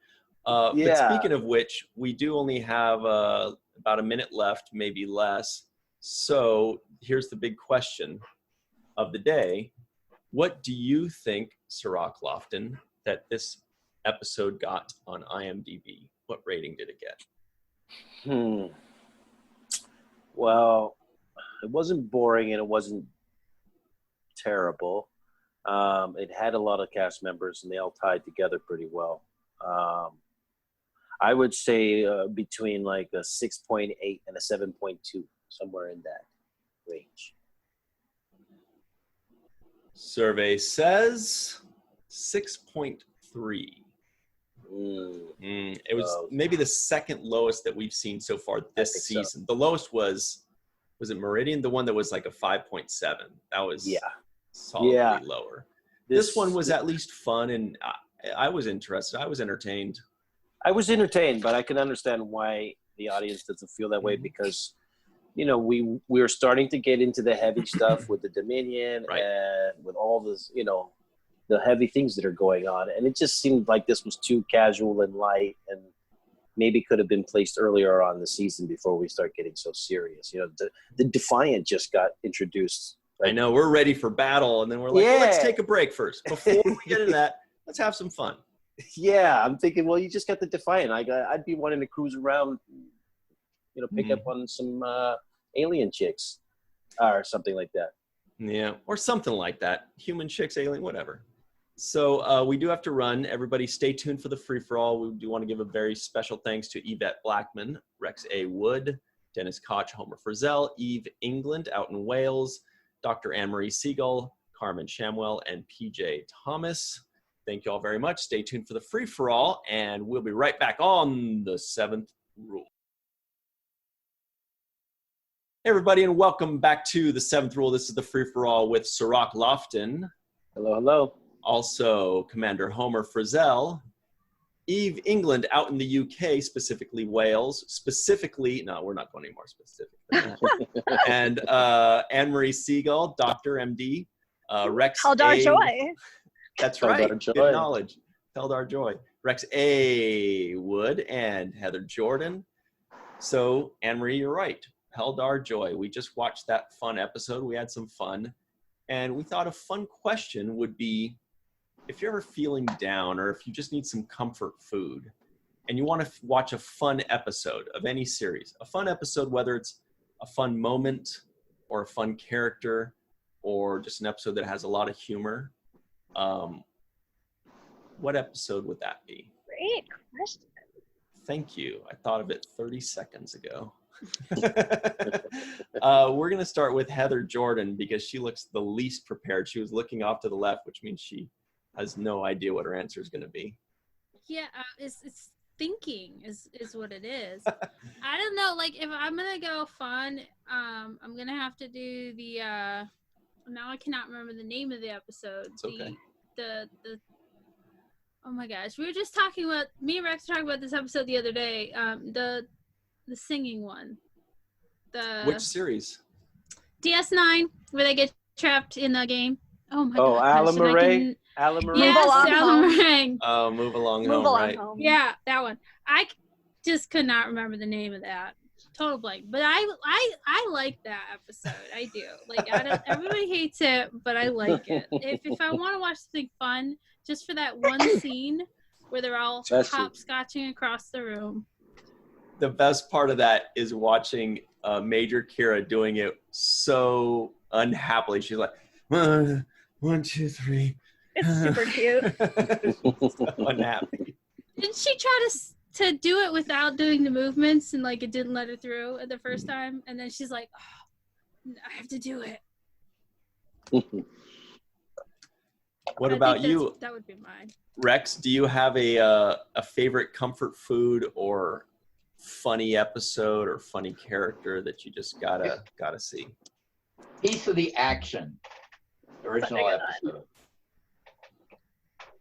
But speaking of which, we do only have about a minute left, maybe less. So here's the big question of the day. What do you think, Cirroc Lofton, that this episode got on IMDb? What rating did it get? Well, it wasn't boring and it wasn't terrible. It had a lot of cast members and they all tied together pretty well. I would say between like a 6.8 and a 7.2, somewhere in that range. Survey says 6.3. 103. It was maybe the second lowest that we've seen so far this season. So. The lowest was it Meridian? The one that was like a 5.7. That was solidly lower. This one was at least fun, and I was interested. I was entertained. I was entertained, but I can understand why the audience doesn't feel that way because, you know, we're starting to get into the heavy stuff with the Dominion and with all this, you know, the heavy things that are going on. And it just seemed like this was too casual and light and maybe could have been placed earlier on the season before we start getting so serious. You know, the Defiant just got introduced. Like, I know, we're ready for battle, and then we're like, well, let's take a break first. Before we get into that, let's have some fun. Yeah, I'm thinking, well, you just got the Defiant. I'd be wanting to cruise around, you know, pick up on some alien chicks or something like that. Yeah, or something like that. Human chicks, alien, whatever. So we do have to run. Everybody stay tuned for the free-for-all. We do want to give a very special thanks to Yvette Blackmon, Rex A. Wood, Dennis Koch, Homer Frizzell, Eve England out in Wales, Dr. Marie Segal, Carmen Shamwell, and PJ Tomas. Thank you all very much. Stay tuned for the free-for-all, and we'll be right back on the 7th Rule. Hey, everybody, and welcome back to the 7th Rule. This is the free-for-all with Cirroc Lofton. Hello, hello. Also, Commander Homer Frizzell, Eve England out in the UK, specifically Wales, no, we're not going any more specific than that. And Anne-Marie Segal, Dr. MD, Rex Heldar Joy. That's right, good knowledge. Heldar Joy. Rex A. Wood and Heather Jordan. So, Anne-Marie, you're right. Heldar Joy. We just watched that fun episode. We had some fun. And we thought a fun question would be, if you're ever feeling down or if you just need some comfort food and you want to watch a fun episode of any series, a fun episode, whether it's a fun moment or a fun character or just an episode that has a lot of humor, what episode would that be? Great question. Thank you. I thought of it 30 seconds ago. We're going to start with Heather Jordan because she looks the least prepared. She was looking off to the left, which means she has no idea what her answer is going to be. Yeah, it's thinking is what it is. I don't know. Like, if I'm going to go fun, I'm going to have to do the, now I cannot remember the name of the episode. It's okay. The oh my gosh. We were just talking about, me and Rex were talking about this episode the other day. The singing one. Which series? DS9, where they get trapped in the game. Oh my god. Oh, Alan Murray. Alan Murray. Yes, Alan Murray. Oh, Move Along Home, right? Home. Yeah, that one. I just could not remember the name of that. Total blank. But I like that episode. I do. Like, everybody hates it, but I like it. If I want to watch something fun, just for that one scene where they're all hopscotching across the room. The best part of that is watching Major Kira doing it so unhappily. She's like, 1, 2, 3. It's super cute. So unhappy. Didn't she try to do it without doing the movements and like it didn't let her through at the first time? And then she's like, oh, I have to do it. What about you? That would be mine. Rex, do you have a favorite comfort food or funny episode or funny character that you just gotta see? Piece of the Action, original episode.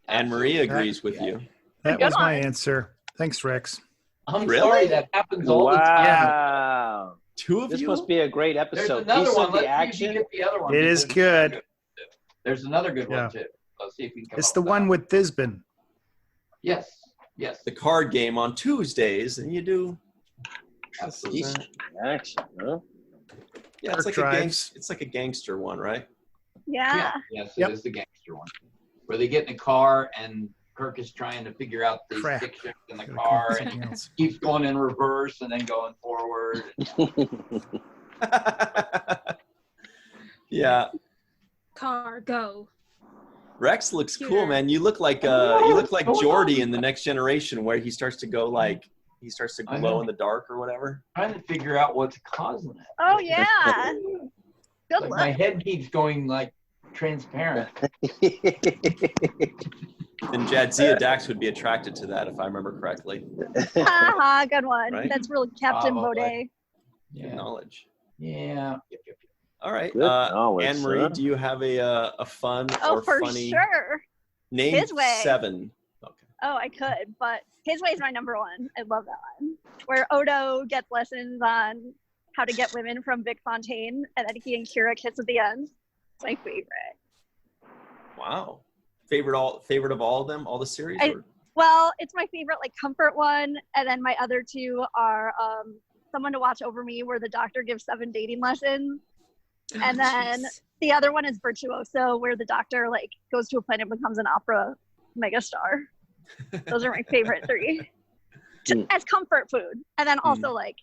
And Marie agrees with you. That was my answer. Thanks, Rex. I'm sorry, that happens all the time. Wow. Two of this you? This must be a great episode. There's another Piece one. of the Let's Action. see if you get the other one. It is good. There's another good one, too. Let's see if we can come It's up the with one that. with Thisbin. Yes. The card game on Tuesdays, and you do. Piece of Action, huh? Yeah, it's like a gangster one, right? Yeah. Yes, it is the gangster one. Where they get in the car and Kirk is trying to figure out the stick shift in the car and keeps going in reverse and then going forward. Yeah. Car, go. Rex looks cool, man. You look like Geordi in The Next Generation, where he starts to go like he starts to glow in the dark or whatever. Trying to figure out what's causing it. Oh yeah. Good Like luck. my head keeps going like transparent. And Jadzia Dax would be attracted to that, if I remember correctly. Haha, good one. Right? That's really Captain Probably. Baudet. Good knowledge. Yeah. All right. Good knowledge, Anne Marie, huh? do you have a fun Oh, or for funny sure. name? His Way. 7. Okay. Oh, I could, but His Way is my number one. I love that one. Where Odo gets lessons on how to get women from Vic Fontaine, and then he and Kira kiss at the end. It's my favorite. Wow. Favorite of all of them, all the series? Well, it's my favorite like comfort one, and then my other two are Someone to Watch Over Me, where the doctor gives 7 dating lessons, and then the other one is Virtuoso, where the doctor like goes to a planet and becomes an opera megastar. Those are my favorite 3 as comfort food, and then also like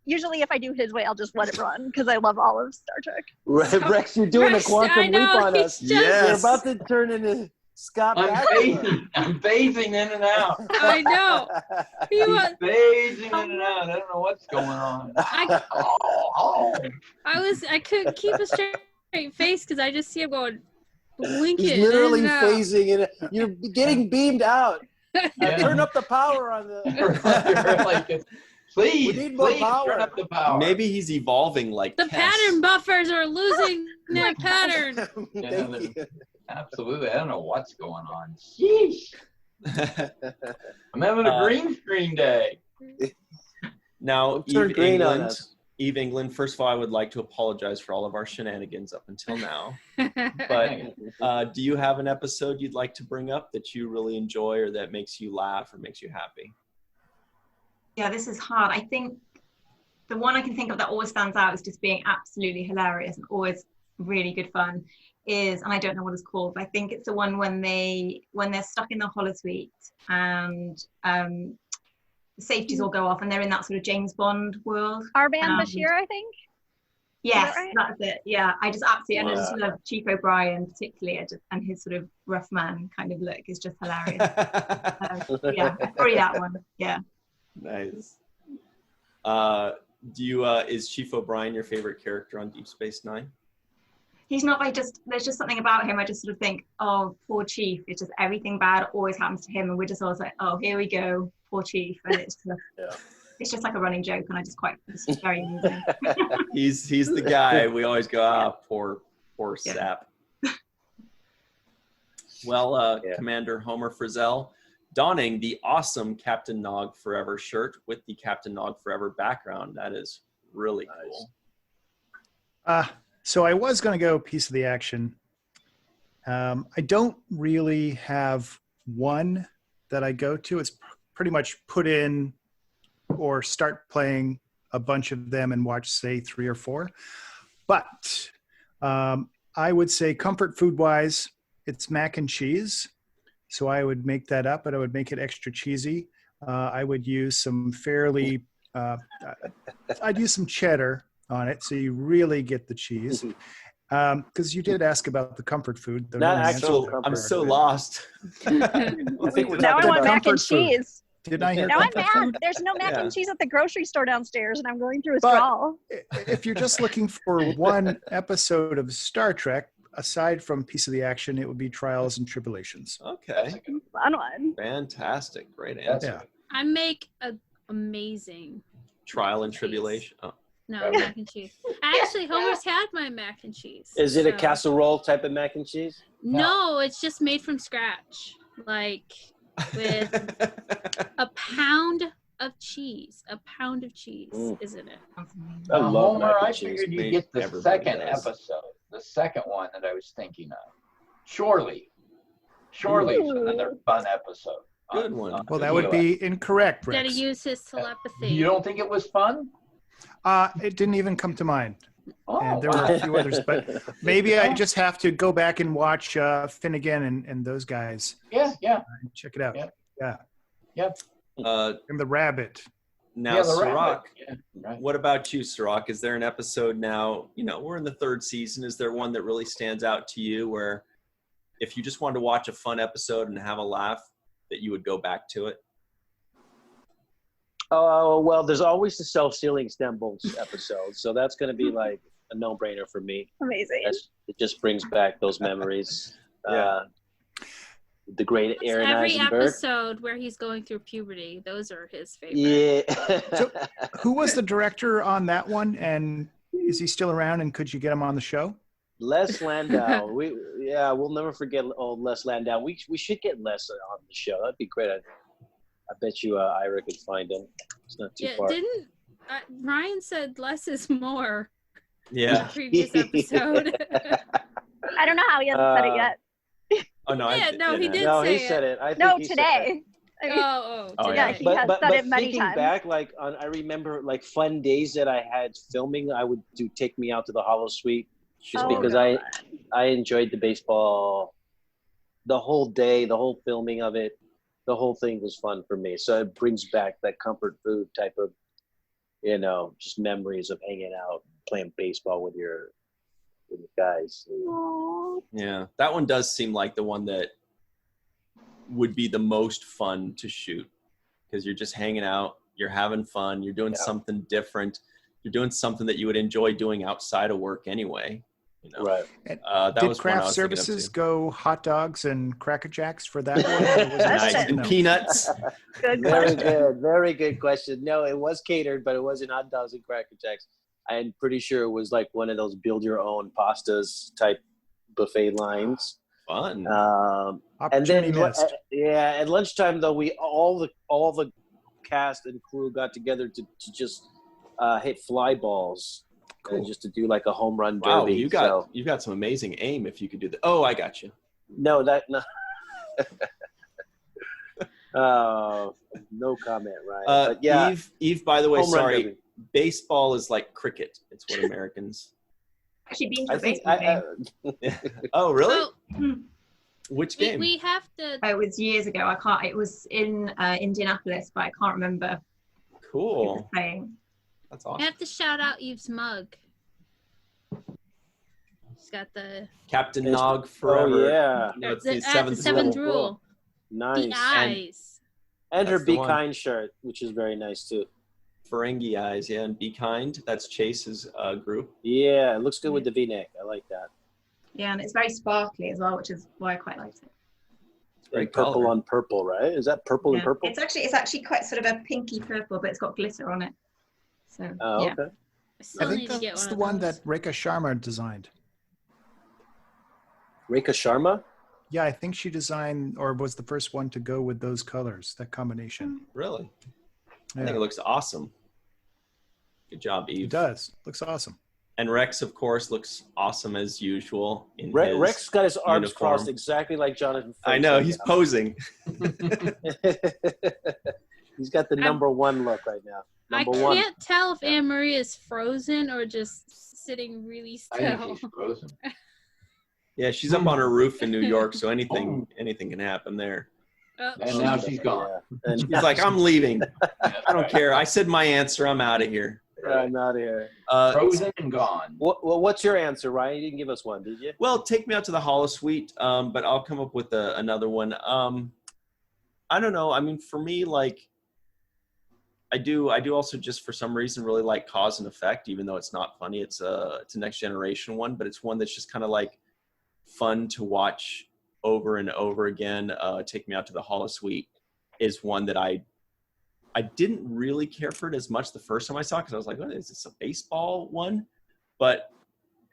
usually if I do His Way, I'll just let it run because I love all of Star Trek. Rex, you're doing a quantum leap on us. Yes. You're about to turn into Scott Bakula. I'm phasing in and out. I know. He's phasing in and out. I don't know what's going on. I couldn't keep a straight face because I just see him going blinking. He's literally in and out. phasing in. You're getting beamed out. Yeah. Turn up the power on the. You're like, please, We need more power. turn up the power. Maybe he's evolving like The Kes. pattern buffers are losing their pattern. Thank you. Absolutely. I don't know what's going on. Sheesh. I'm having a green screen day. Now, Turn Eve green on England, us. Eve England, first of all, I would like to apologize for all of our shenanigans up until now. But do you have an episode you'd like to bring up that you really enjoy or that makes you laugh or makes you happy? Yeah, this is hard. I think the one I can think of that always stands out as just being absolutely hilarious and always really good fun is, and I don't know what it's called, but I think it's the one when they're stuck in the holosuite and the safeties all go off and they're in that sort of James Bond world. Arban Bashir, I think. Yes, right? that's it. Yeah, I just absolutely, and I just love Chief O'Brien particularly, and his sort of rough man kind of look is just hilarious. Yeah, probably that one. Yeah. Nice. Is Chief O'Brien your favorite character on Deep Space Nine? He's not there's just something about him. I just sort of think, oh, poor Chief. It's just everything bad always happens to him. And we're just always like, oh, here we go, poor Chief. And it's just like a running joke. And it's very amusing. He's the guy. We always go, poor sap. Well, Commander Homer Frizzell, donning the awesome Captain Nog Forever shirt with the Captain Nog Forever background. That is really cool. So I was going to go piece of the action. I don't really have one that I go to. It's pretty much put in or start playing a bunch of them and watch, say, 3 or 4. But I would say comfort food-wise, it's mac and cheese. So I would make that up, but I would make it extra cheesy. I would use some I'd use some cheddar on it, so you really get the cheese. Because you did ask about the comfort food. Not actual comfort. I'm so lost. Now I want mac and cheese. Didn't I hear Now I'm comfort mad. food? There's no mac and cheese at the grocery store downstairs, and I'm going through a But straw. if you're just looking for one episode of Star Trek, aside from Piece of the Action, it would be Trials and Tribulations. Okay. Fun one. Fantastic. Great answer. Yeah. I make an amazing Trial and Tribulation. Oh. no mac and cheese. Actually, Homer's had my mac and cheese. Is it a so- casserole type of mac and cheese? No, it's just made from scratch. Like with a pound of cheese. A pound of cheese is in it. I love Homer, mac and I cheese. figured you'd get the Everybody second does. episode, the second one that I was thinking of. Surely is another fun episode. Good one. Well, that would be incorrect, Gotta Rex. use his telepathy. You don't think it was fun? It didn't even come to mind. Oh, And there were a few others, but maybe I just have to go back and watch Finnegan and those guys. Yeah. And check it out. Yeah. Yeah. And the rabbit. Now, Yeah, the Cirroc, rabbit. Yeah, right. what about you, Cirroc? Is there an episode now, we're in the 3rd season. Is there one that really stands out to you where if you just wanted to watch a fun episode and have a laugh, that you would go back to it? Oh, well, there's always the self-sealing stem bolts episode. So that's going to be like a no-brainer for me. Amazing. It just brings back those memories. Yeah. the great Aaron Every Eisenberg. episode where he's going through puberty, those are his favorite. Yeah. So, who was the director on that one, and is he still around? And could you get him on the show? Les Landau. We'll never forget old Les Landau. We should get Les on the show. That'd be great. I bet you Ira could find him. It's not too far. Didn't Ryan said less is more? Yeah. In the previous episode. I don't know how he hasn't said it yet. Oh no! Yeah, he did. No, say he said it. I think No, he today. Said I mean, Oh, today. yeah, he has said it many thinking times. back, I remember fun days that I had filming. I would do Take Me Out to the Hollow Suite, just because God. I enjoyed the baseball, the whole day, the whole filming of it, the whole thing was fun for me. So it brings back that comfort food type of, just memories of hanging out, playing baseball with your guys. Aww. Yeah, that one does seem like the one that would be the most fun to shoot, because you're just hanging out, you're having fun, you're doing something different, you're doing something that you would enjoy doing outside of work anyway. Right. And that did was one I craft was thinking of services too. go hot dogs and Cracker Jacks for that one? Or was it Nice. something And else? peanuts. Good Very question. good. Very good question. No, it was catered, but it wasn't hot dogs and Cracker Jacks. I'm pretty sure it was like one of those build your own pastas type buffet lines. Fun. And then Opportunity missed. at lunchtime though, we all the cast and crew got together to just hit fly balls. Cool. Just to do like a home run Wow, derby. you've got some amazing aim if you could do that. Oh, I got you. No. No comment, right? But yeah, Eve, by the way, home run sorry. derby. Baseball is like cricket. It's what Americans. Actually, been to I a think baseball game. Oh, really? So, Which game? we have to. It was years ago. It was in Indianapolis, but I can't remember who was Cool. playing. That's We awesome. have to shout out Eve's mug. She's got the Captain Nog forever. Oh yeah, No, it's the the seventh seventh rule. rule. nice. The eyes. And her That's the Be one. Kind shirt, which is very nice too. Ferengi eyes, yeah, and Be Kind. That's Chase's group. Yeah, it looks good with the V-neck. I like that. Yeah, and it's very sparkly as well, which is why I quite liked it. It's very And purple color. on purple, right? Is that purple and Yeah. purple? It's actually quite sort of a pinky purple, but it's got glitter on it. So Oh, yeah. okay. I still I need think to get that's one the of one those. that Rekha Sharma designed. Rekha Sharma? Yeah, I think she designed or was the first one to go with those colors, that combination. Really? I Yeah, think it looks awesome. Good job, Eve. it does. Looks awesome. And Rex, of course, looks awesome as usual. In his Rex got his arms uniform. crossed exactly like Jonathan Frakes. I know, he's posing. He's got the number one look right now. I Number one. can't tell if Anne Marie is frozen or just sitting really I think still. she's frozen. Yeah, she's up on her roof in New York, so anything can happen there. Oh, And now she's gone. Yeah. And He's like, I'm leaving. I don't care. I said my answer. I'm out of here. I'm out of here. Frozen and gone. What's your answer, Ryan? You didn't give us one, did you? Well, Take Me Out to the Hollow Suite, but I'll come up with another one. I don't know. I mean, for me, like, I do also just for some reason really like Cause and Effect, even though it's not funny. It's a Next Generation one, but it's one that's just kind of like fun to watch over and over again. Take Me Out to the Hollow Suite is one that I didn't really care for it as much the first time I saw it because I was like, what, is this a baseball one? But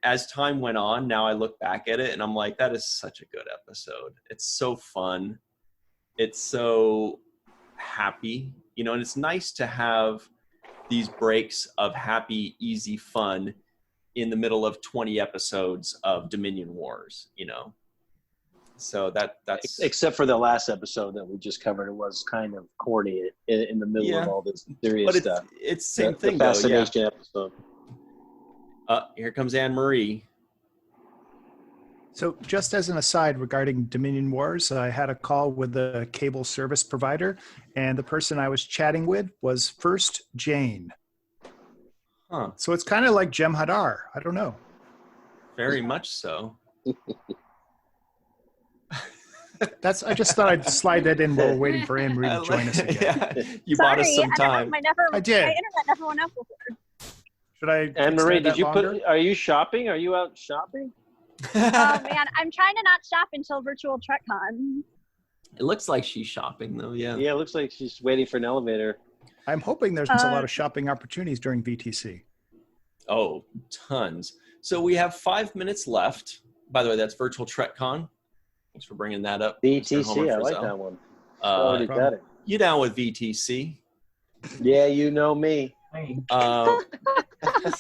as time went on, now I look back at it and I'm like, that is such a good episode. It's so fun. It's so happy, you know, and it's nice to have these breaks of happy, easy fun in the middle of 20 episodes of Dominion Wars, you know? So that's Except for the last episode that we just covered, it was kind of corny in the middle of all this serious but stuff. it's same The thing though. Yeah. Fascination episode. Here comes Anne Marie. So just as an aside regarding Dominion Wars, I had a call with the cable service provider, and the person I was chatting with was First Jane. Huh. So it's kind of like Jem Hadar. I don't know. Very much so. I just thought I'd slide that in while we're waiting for Anne Marie to join us again. Yeah. You bought us some time. My did. internet never went up before. Should I? Anne Marie, extend did that you longer? are you shopping? Are you out shopping? Oh man, I'm trying to not shop until virtual TrekCon. It looks like she's shopping, though. Yeah. Yeah, it looks like she's waiting for an elevator. I'm hoping there's a lot of shopping opportunities during VTC. Oh, tons. So we have 5 minutes left. By the way, that's Virtual TrekCon. Thanks for bringing that up. VTC, I like that one. Already got it. You down with VTC? Yeah, you know me. I was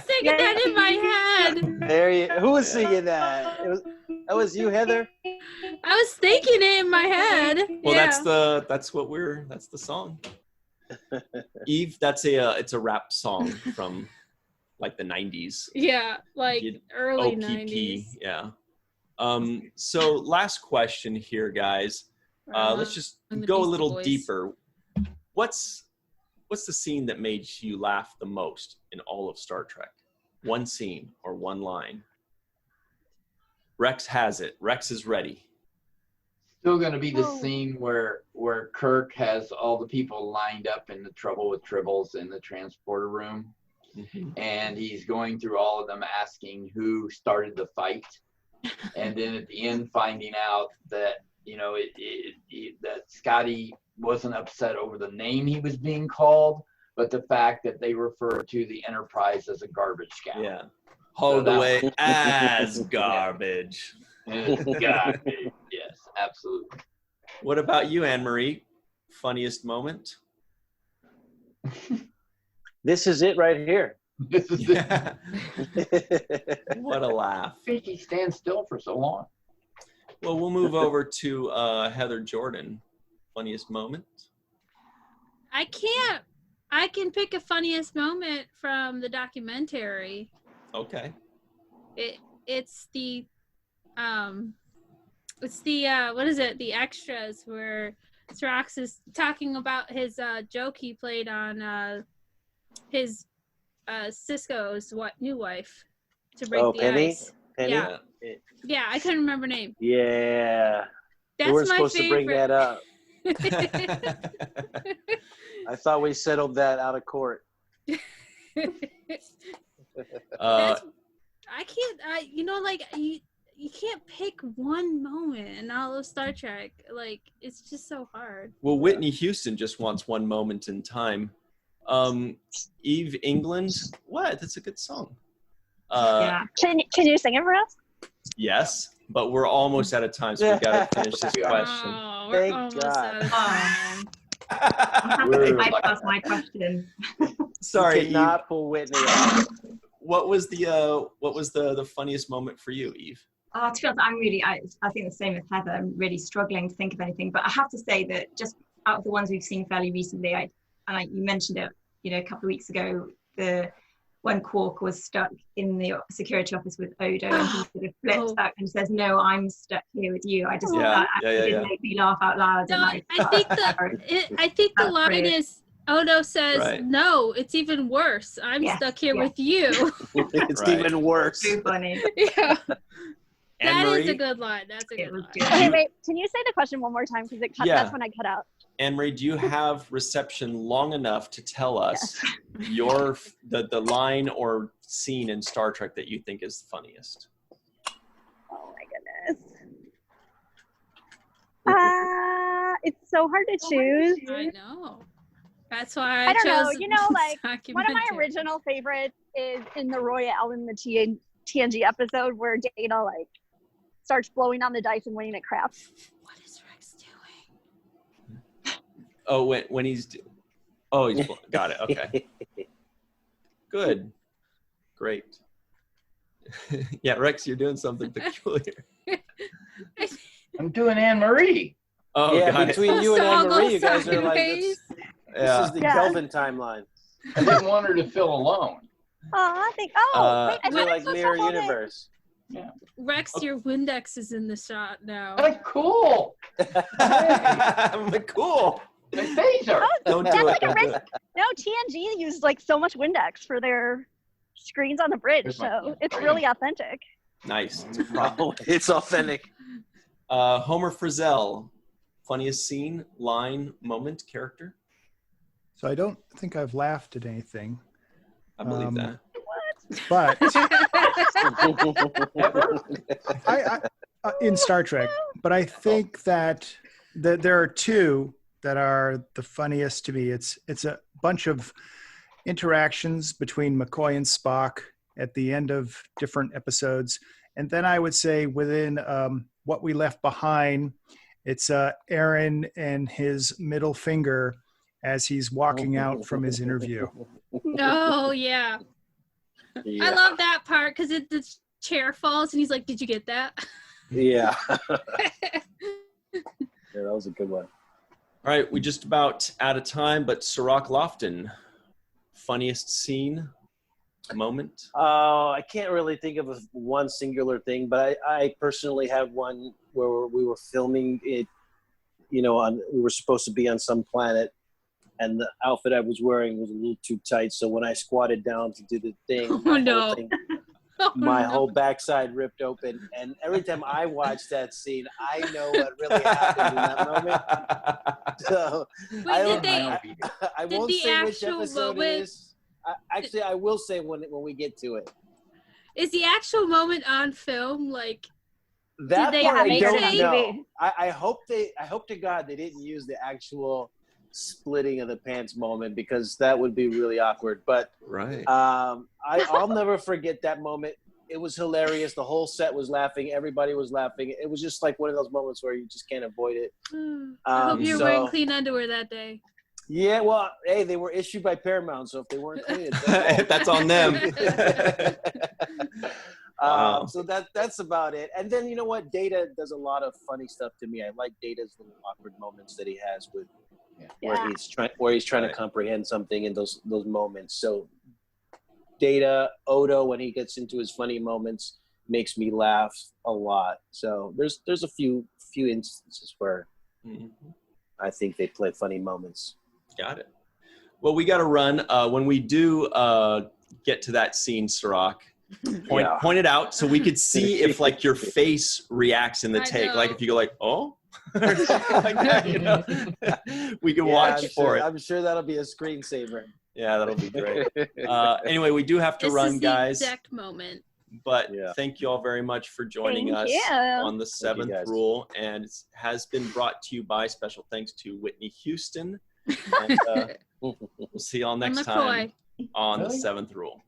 singing that in my head. Who was singing that? That was you, Heather? I was thinking it in my head. Well, yeah. that's the song. Eve, it's a rap song from like the 90s. Yeah, like early OPP, 90s. yeah. So last question here, guys. Let's just go a little deeper. What's the scene that made you laugh the most in all of Star Trek? One scene or one line. Rex has it. Rex is ready. Still going to be the scene where Kirk has all the people lined up in the Trouble with Tribbles in the transporter room. Mm-hmm. And he's going through all of them asking who started the fight. And then at the end finding out that, that Scotty wasn't upset over the name he was being called, but the fact that they referred to the Enterprise as a garbage can. Yeah. Hold away as garbage. Garbage. Yes, absolutely. What about you, Anne-Marie? Funniest moment? This is it right here. This is it. What a laugh. He stands still for so long. Well, we'll move over to Heather Jordan. Funniest moment? I can pick a funniest moment from the documentary. Okay. It's the what is it? The extras where Cirroc is talking about his joke he played on his Sisko's new wife to break the Penny? ice. Penny? Yeah, I couldn't remember her name. Yeah. That's we weren't my supposed favorite. to bring that up. I thought we settled that out of court. I can't. You can't pick one moment in all of Star Trek. Like, it's just so hard. Well, Whitney Houston just wants one moment in time. Eve England, what? That's a good song. Yeah. Can you sing it for us? Yes, but we're almost out of time, so we got to finish this question. Oh, we're almost out of time. That's my question. Sorry, You cannot pull Whitney out. What was the funniest moment for you, Eve? To be honest, I think the same with Heather. I'm really struggling to think of anything, but I have to say that just out of the ones we've seen fairly recently, you mentioned it, a couple of weeks ago, when Quark was stuck in the security office with Odo, and he sort of flips back and says, "No, I'm stuck here with you." I just thought that actually did make me laugh out loud. No, I think the line is, Odo says, "No, it's even worse. I'm stuck here with you." It's even worse. Too funny. Yeah. That Anne-Marie? is a good line. That's a good line. Okay, wait. Can you say the question one more time? Because that's when I cut out. Anne-Marie, do you have reception long enough to tell us the line or scene in Star Trek that you think is the funniest? Oh my goodness. It's so hard to choose. I know. That's why I don't know. chose One of my original favorites is in the Royale in the TNG episode where Dana starts blowing on the dice and winning at craps. What is Rex doing? Oh, when he's got it. Okay. Good. Great. Yeah, Rex, you're doing something peculiar. I'm doing Anne-Marie. Oh, yeah, between you and Anne-Marie, you guys are like, this is the Kelvin timeline. I didn't want her to feel alone. I think we're like mirror universe. Yeah. Rex, your Windex is in the shot now. That's cool. Cool. My phaser. Don't do it. No, TNG used so much Windex for their screens on the bridge, so it's really authentic. Nice. It's authentic. Homer Frizzell, funniest scene, line, moment, character? So I don't think I've laughed at anything. I believe that. But I in Star Trek, but I think that there are two that are the funniest to me. It's a bunch of interactions between McCoy and Spock at the end of different episodes. And then I would say within What We Left Behind, it's Aaron and his middle finger as he's walking out from his interview. Oh, yeah. I love that part because the chair falls and he's like, did you get that? Yeah. Yeah, that was a good one. All right, we just about out of time, but Cirroc Lofton, funniest scene, moment? I can't really think of one singular thing, but I personally have one where we were filming it, we were supposed to be on some planet, and the outfit I was wearing was a little too tight, so when I squatted down to do the thing, my whole backside ripped open, and every time I watch that scene, I know what really happened in that moment. So I won't say which episode it is. Actually, I will say when we get to it. Is the actual moment on film? Like that part I don't know. I hope to God they didn't use the actual splitting of the pants moment, because that would be really awkward. But right. I'll never forget that moment. It was hilarious. The whole set was laughing. Everybody was laughing. It was just like one of those moments where you just can't avoid it. I hope you're wearing clean underwear that day. Yeah, well, hey, they were issued by Paramount, so if they weren't clean, that's on them. Wow. So that's about it. And then, you know what? Data does a lot of funny stuff to me. I like Data's little awkward moments that he has with where he's trying to comprehend something in those moments. So Data, Odo, when he gets into his funny moments, makes me laugh a lot. So there's a few instances where I think they play funny moments. Got it. Well, we got to run. When we do get to that scene, Cirroc, point it out so we could see if like your face reacts in the take. Like if you go like, oh, or something like that, we can watch for it. I'm sure that'll be a screensaver. Yeah, that'll be great. Anyway, we do have to run, guys. This is the exact moment. But thank you all very much for joining us on the Seventh Rule. And it has been brought to you by special thanks to Whitney Houston. And, we'll see y'all next time on the Seventh Rule.